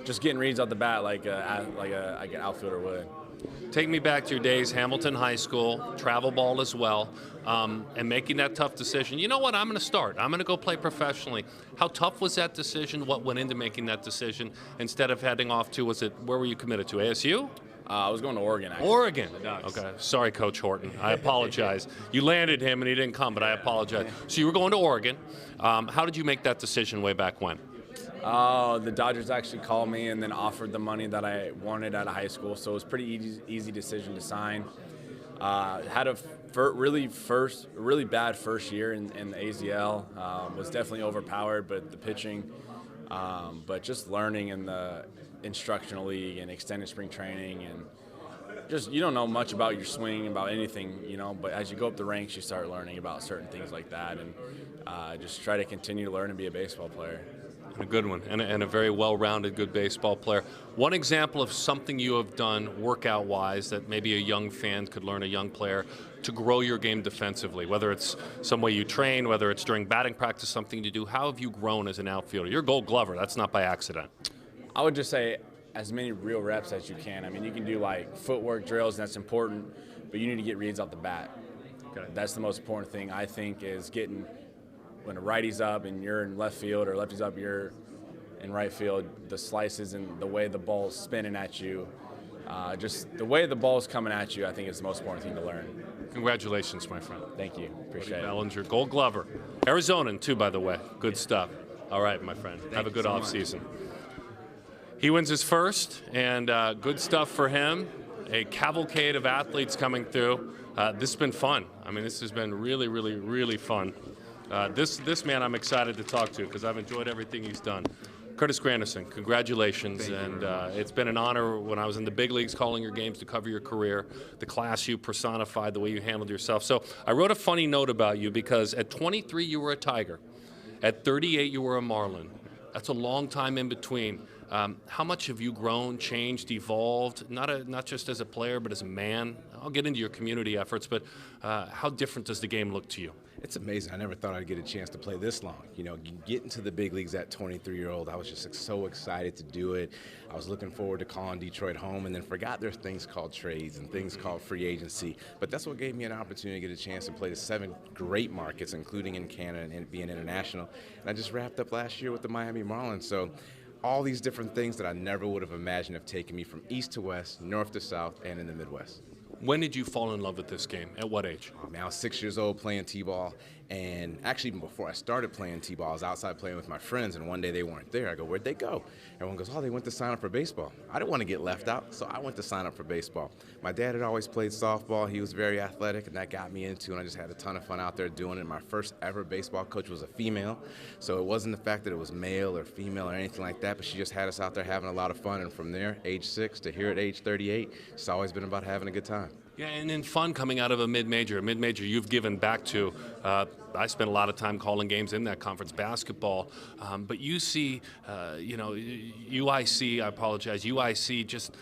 just getting reads out the bat like an outfielder would. Take me back to your days, Hamilton High School, travel ball as well, and making that tough decision. You know what, I'm going to start. I'm going to go play professionally. How tough was that decision? What went into making that decision instead of heading off to, where were you committed to, ASU? I was going to Oregon, actually. Oregon. The Ducks. Okay. Sorry, Coach Horton. I apologize. You landed him and he didn't come, but I apologize. So you were going to Oregon. How did you make that decision way back when? The Dodgers actually called me and then offered the money that I wanted out of high school, so it was a pretty easy decision to sign. Had a really bad first year in the AZL. Was definitely overpowered, but the pitching, but just learning in the instructional league and extended spring training, and just you don't know much about your swing, about anything, but as you go up the ranks, you start learning about certain things like that, and just try to continue to learn and be a baseball player. A good one, and a very well-rounded, good baseball player. One example of something you have done workout-wise that maybe a young fan could learn, a young player, to grow your game defensively, whether it's some way you train, whether it's during batting practice, something to do. How have you grown as an outfielder? You're a Gold Glover. That's not by accident. I would just say as many real reps as you can. I mean, you can do like footwork drills, and that's important, but you need to get reads off the bat. Okay. That's the most important thing, I think, is getting when a righty's up and you're in left field, or lefty's up, you're in right field, the slices and the way the ball's spinning at you, just the way the ball's coming at you, I think is the most important thing to learn. Congratulations, my friend. Thank you. Appreciate it. Bellinger, Gold Glover. Arizonan, too, by the way. Good stuff. All right, my friend. Have a good off season. He wins his first, and good stuff for him. A cavalcade of athletes coming through. This has been fun. I mean, this has been really, really, really fun. This man I'm excited to talk to because I've enjoyed everything he's done. Curtis Granderson, congratulations. And it's been an honor when I was in the big leagues calling your games to cover your career, the class you personified, the way you handled yourself. So I wrote a funny note about you because at 23 you were a Tiger. At 38 you were a Marlin. That's a long time in between. How much have you grown, changed, evolved, not just as a player but as a man? I'll get into your community efforts, but how different does the game look to you? It's amazing. I never thought I'd get a chance to play this long. Getting to the big leagues at 23-year-old, I was just so excited to do it. I was looking forward to calling Detroit home, and then forgot there's things called trades and things called free agency. But that's what gave me an opportunity to get a chance to play the 7 great markets, including in Canada and being international. And I just wrapped up last year with the Miami Marlins. So all these different things that I never would have imagined have taken me from east to west, north to south, and in the Midwest. When did you fall in love with this game? At what age? Oh, man, I was 6 years old playing T-ball, and actually even before I started playing T-ball, I was outside playing with my friends, and one day they weren't there. I go, where'd they go? Everyone goes, oh, they went to sign up for baseball. I didn't want to get left out, so I went to sign up for baseball. My dad had always played softball. He was very athletic, and that got me into it, and I just had a ton of fun out there doing it. My first ever baseball coach was a female, so it wasn't the fact that it was male or female or anything like that, but she just had us out there having a lot of fun, and from there, age 6 to here at age 38, it's always been about having a good time. Yeah, and then fun coming out of a mid-major. A mid-major you've given back to. I spent a lot of time calling games in that conference, basketball. But you see, UIC, I apologize, UIC just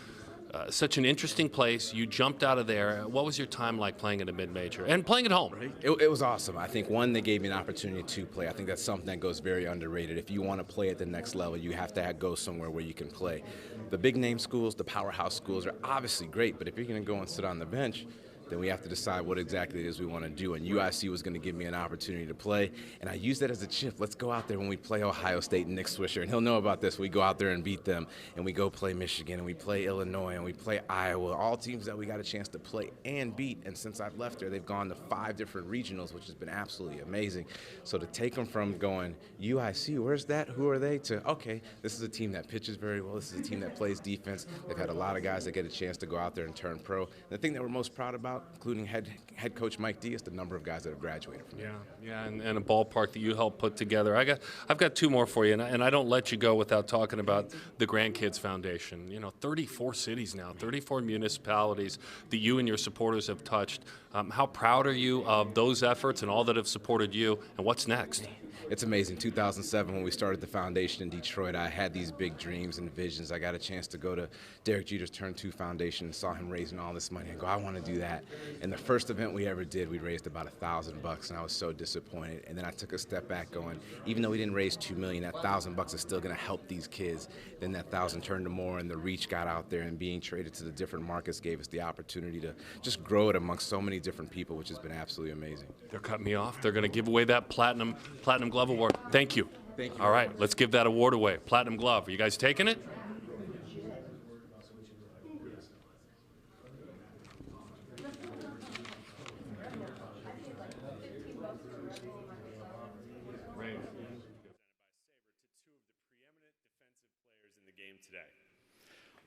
such an interesting place. You jumped out of there. What was your time like playing at a mid-major and playing at home? It was awesome. I think, one, they gave me an opportunity to play. I think that's something that goes very underrated. If you want to play at the next level, you have to go somewhere where you can play. The big-name schools, the powerhouse schools are obviously great, but if you're going to go and sit on the bench, then we have to decide what exactly it is we want to do. And UIC was going to give me an opportunity to play, and I used that as a chip. Let's go out there when we play Ohio State and Nick Swisher, and he'll know about this. We go out there and beat them, and we go play Michigan, and we play Illinois, and we play Iowa, all teams that we got a chance to play and beat. And since I've left there, they've gone to 5 different regionals, which has been absolutely amazing. So to take them from going, UIC, where's that? Who are they? To, okay, this is a team that pitches very well. This is a team that plays defense. They've had a lot of guys that get a chance to go out there and turn pro. And the thing that we're most proud about out, including head coach Mike Diaz, the number of guys that have graduated from there. Yeah, and a ballpark that you helped put together. I've got two more for you, and I don't let you go without talking about the Grandkids Foundation. 34 cities now, 34 municipalities that you and your supporters have touched. How proud are you of those efforts and all that have supported you, and what's next? It's amazing. 2007, when we started the foundation in Detroit, I had these big dreams and visions. I got a chance to go to Derek Jeter's Turn 2 Foundation and saw him raising all this money and go, I want to do that. And the first event we ever did, we raised about $1,000, and I was so disappointed. And then I took a step back going, even though we didn't raise $2 million, that $1,000 is still going to help these kids. Then that 1,000 turned to more, and the reach got out there, and being traded to the different markets gave us the opportunity to just grow it amongst so many different people, which has been absolutely amazing. They're cutting me off. They're going to give away that Platinum Glove Award. Thank you. Thank you. All right, let's give that award away. Platinum Glove. Are you guys taking it?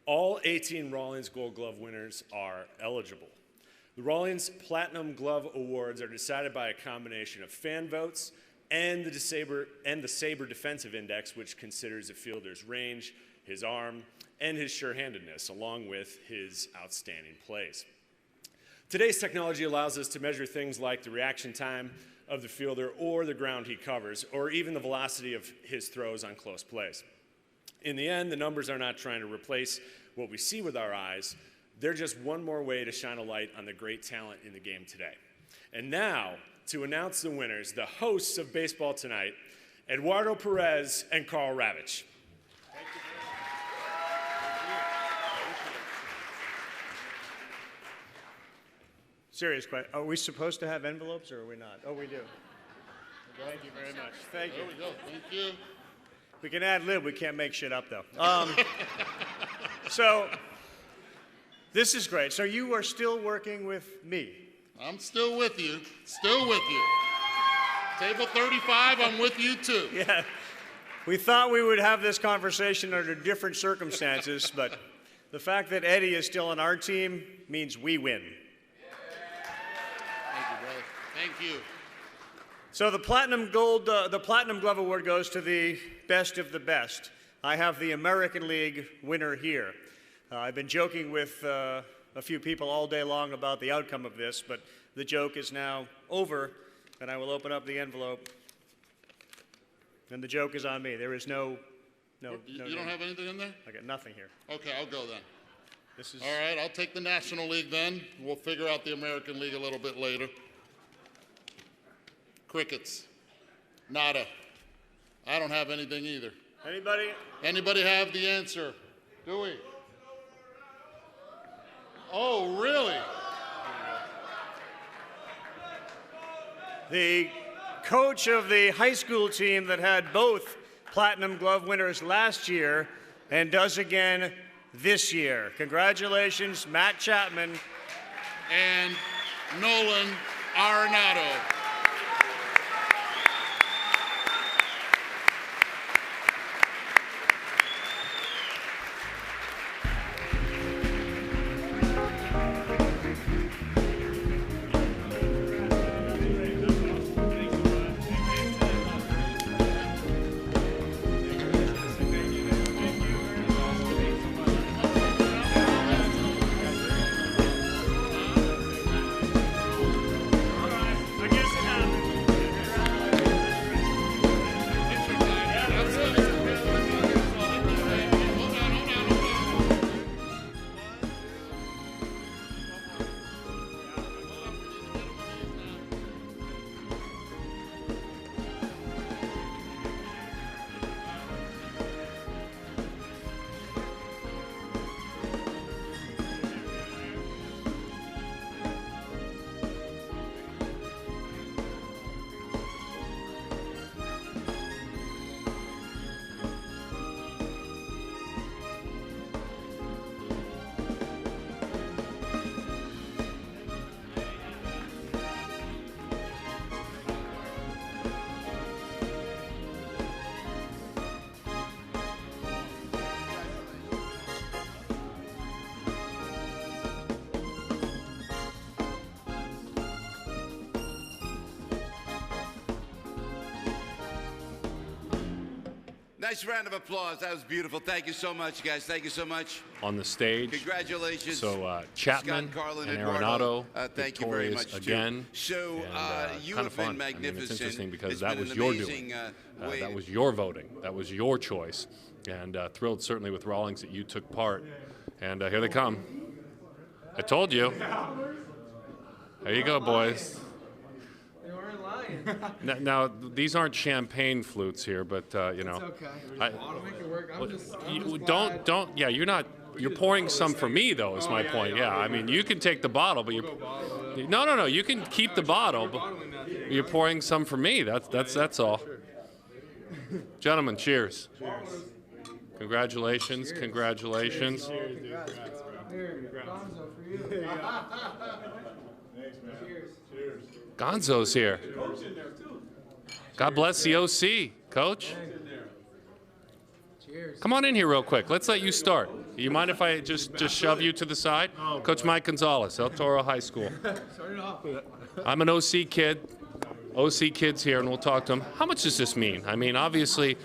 All 18 Rawlings Gold Glove winners are eligible. The Rawlings Platinum Glove Awards are decided by a combination of fan votes and the Sabre Defensive Index, which considers a fielder's range, his arm, and his sure-handedness, along with his outstanding plays. Today's technology allows us to measure things like the reaction time of the fielder or the ground he covers, or even the velocity of his throws on close plays. In the end, the numbers are not trying to replace what we see with our eyes. They're just one more way to shine a light on the great talent in the game today. And now, to announce the winners, the hosts of Baseball Tonight, Eduardo Perez and Carl Ravitch. Serious question. Are we supposed to have envelopes or are we not? Oh, we do. Thank you very much. Thank you. There we go. Thank you. We can ad lib. We can't make shit up, though. So, this is great. So you are still working with me? I'm still with you. Still with you. Table 35, I'm with you too. Yeah. We thought we would have this conversation under different circumstances, but the fact that Eddie is still on our team means we win. Thank you, brother. Thank you. So the Platinum Glove Award goes to the best of the best. I have the American League winner here. I've been joking with a few people all day long about the outcome of this, but the joke is now over, and I will open up the envelope. And the joke is on me. There is no. You don't have anything in there? I got nothing here. Okay, I'll go then. This is. All right, I'll take the National League then. We'll figure out the American League a little bit later. Crickets. Nada. I don't have anything either. Anybody? Anybody have the answer? Do we? Oh, really? The coach of the high school team that had both Platinum Glove winners last year and does again this year. Congratulations, Matt Chapman. And Nolan Arenado. I guess Nice round of applause. That was beautiful. Thank you so much, guys. Thank you so much. On the stage. Congratulations. So Chapman Scott, Carlin, and Eduardo, Arenado thank you very victorious much again. So you kind have of fun. been magnificent. I mean, it's interesting because It's that been was an your amazing, doing. That was your voting. That was your choice. And thrilled certainly with Rawlings that you took part. And here they come. I told you. There you go, boys. They weren't lying. Now, these aren't champagne flutes here, but you know. It's okay. I'll make it work. I'm just Don't. Yeah, you're not. You're pouring some for me, though. Is my point. Yeah, I mean, you can take the bottle, but no. You can keep the bottle, but you're pouring some for me. That's all. Gentlemen, cheers. Congratulations. Congratulations. Gonzo's here. God bless the OC, Coach. Come on in here real quick. Let's let you start. You mind if I just shove you to the side? Coach Mike Gonzalez, El Toro High School. I'm an OC kid. OC kid's here, and we'll talk to him. How much does this mean? I mean, obviously,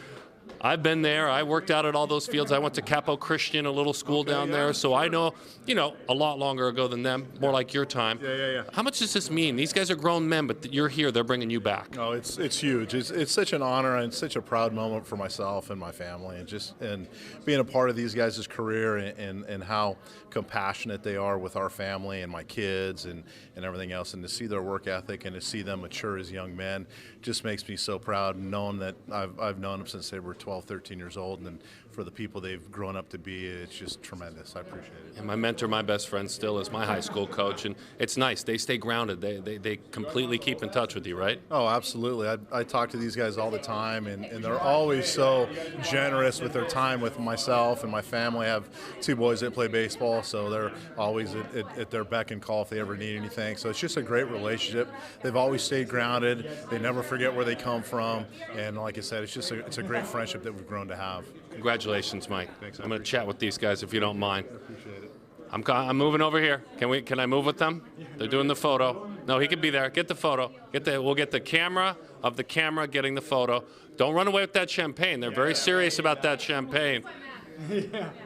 I've been there. I worked out at all those fields. I went to Capo Christian, a little school down there, so I know, a lot longer ago than them, more like your time. Yeah. How much does this mean? These guys are grown men, but you're here. They're bringing you back. Oh, it's huge. It's such an honor and such a proud moment for myself and my family, and being a part of these guys' career and how compassionate they are with our family and my kids and everything else, and to see their work ethic and to see them mature as young men just makes me so proud, knowing that I've known them since they were 12, 13 years old, and for the people they've grown up to be, it's just tremendous. I appreciate it. And my mentor, my best friend still is my high school coach, and it's nice. They stay grounded. They completely keep in touch with you, right? Oh, absolutely. I talk to these guys all the time, and they're always so generous with their time with myself and my family. I have two boys that play baseball, so they're always at their beck and call if they ever need anything. So it's just a great relationship. They've always stayed grounded. They never forget where they come from, and like I said, it's a great friendship that we've grown to have. Congratulations, Mike. Thanks. I'm going to chat with these guys if you don't mind. I appreciate it. I'm moving over here. Can I move with them? They're doing the photo. No, he can be there. Get the photo. We'll get the camera of the camera getting the photo. Don't run away with that champagne. They're very serious about that champagne.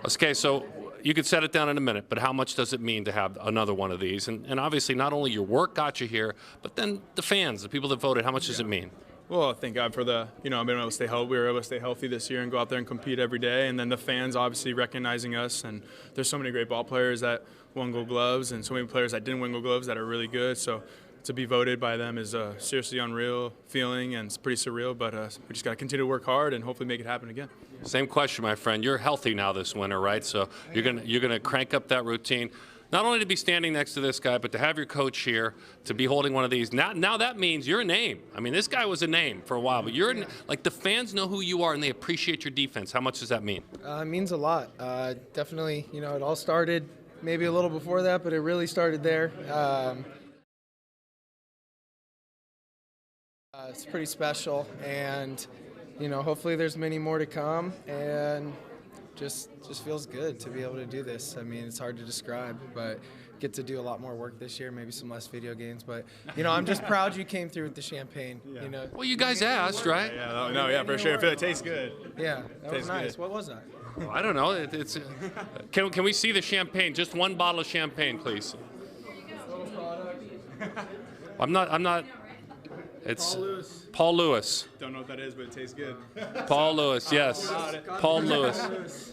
Okay, so you could set it down in a minute, but how much does it mean to have another one of these? And obviously, not only your work got you here, but then the fans, the people that voted, how much does it mean? Well, thank God for I've been able to stay healthy. We were able to stay healthy this year and go out there and compete every day. And then the fans obviously recognizing us. And there's so many great ball players that won Gold Gloves and so many players that didn't win Gold Gloves that are really good. So to be voted by them is a seriously unreal feeling, and it's pretty surreal. But we just got to continue to work hard and hopefully make it happen again. Same question, my friend. You're healthy now this winter, right? So you're gonna crank up that routine. Not only to be standing next to this guy, but to have your coach here, to be holding one of these. Now that means you're a name. I mean, this guy was a name for a while, but like the fans know who you are and they appreciate your defense. How much does that mean? It means a lot. Definitely, it all started maybe a little before that, but it really started there. It's pretty special, and hopefully there's many more to come, and just feels good to be able to do this. I mean, it's hard to describe, but get to do a lot more work this year, maybe some less video games. But, I'm just proud you came through with the champagne. Yeah. Well, you guys asked, right? Yeah, for sure. I feel it tastes good. Yeah, that was nice. Good. What was that? Well, I don't know. Can we see the champagne? Just one bottle of champagne, please. I'm not. It's Paul Lewis. Don't know what that is, but it tastes good. Paul Lewis, yes. Paul Lewis.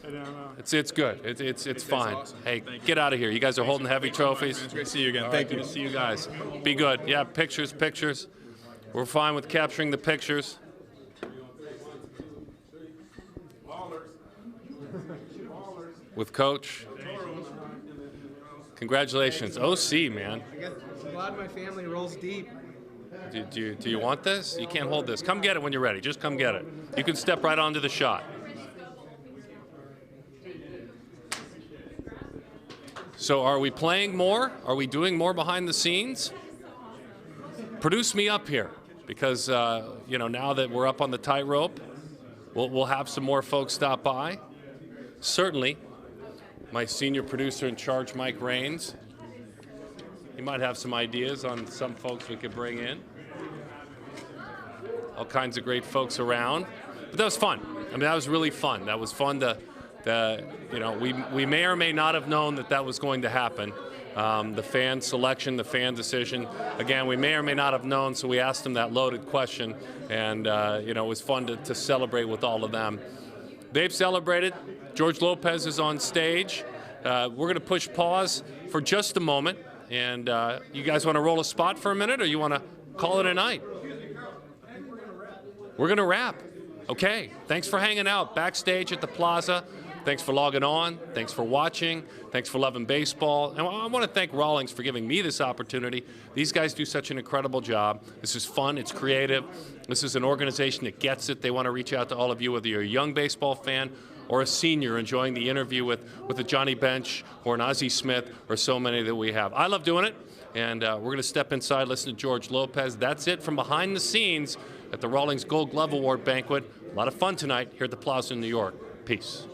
I don't know. It's good. It's fine. Awesome. Hey, get out of here. You guys are holding heavy trophies. It's great to see you again. All Thank right, you. Good to see you guys. Be good. Yeah, pictures. We're fine with capturing the pictures. With Coach. Congratulations. OC, man. I'm glad my family rolls deep. Do you want this? You can't hold this. Come get it when you're ready. Just come get it. You can step right onto the shot. So are we playing more? Are we doing more behind the scenes? Produce me up here, because now that we're up on the tightrope, we'll have some more folks stop by. Certainly, my senior producer in charge, Mike Raines. He might have some ideas on some folks we could bring in. All kinds of great folks around. But that was fun. I mean, that was really fun. That was fun to you know, we may or may not have known that was going to happen. The fan selection, the fan decision. Again, we may or may not have known, so we asked them that loaded question, and you know, it was fun to celebrate with all of them. They've celebrated. George Lopez is on stage. We're going to push pause for just a moment, and you guys want to roll a spot for a minute, or you want to call it a night? We're going to wrap. Okay, thanks for hanging out backstage at the Plaza. Thanks for logging on. Thanks for watching. Thanks for loving baseball. And I want to thank Rawlings for giving me this opportunity. These guys do such an incredible job. This is fun. It's creative. This is an organization that gets it. They want to reach out to all of you, whether you're a young baseball fan or a senior enjoying the interview with a Johnny Bench or an Ozzie Smith or so many that we have. I love doing it. And we're going to step inside, listen to George Lopez. That's it from behind the scenes at the Rawlings Gold Glove Award banquet. A lot of fun tonight here at the Plaza in New York. Peace.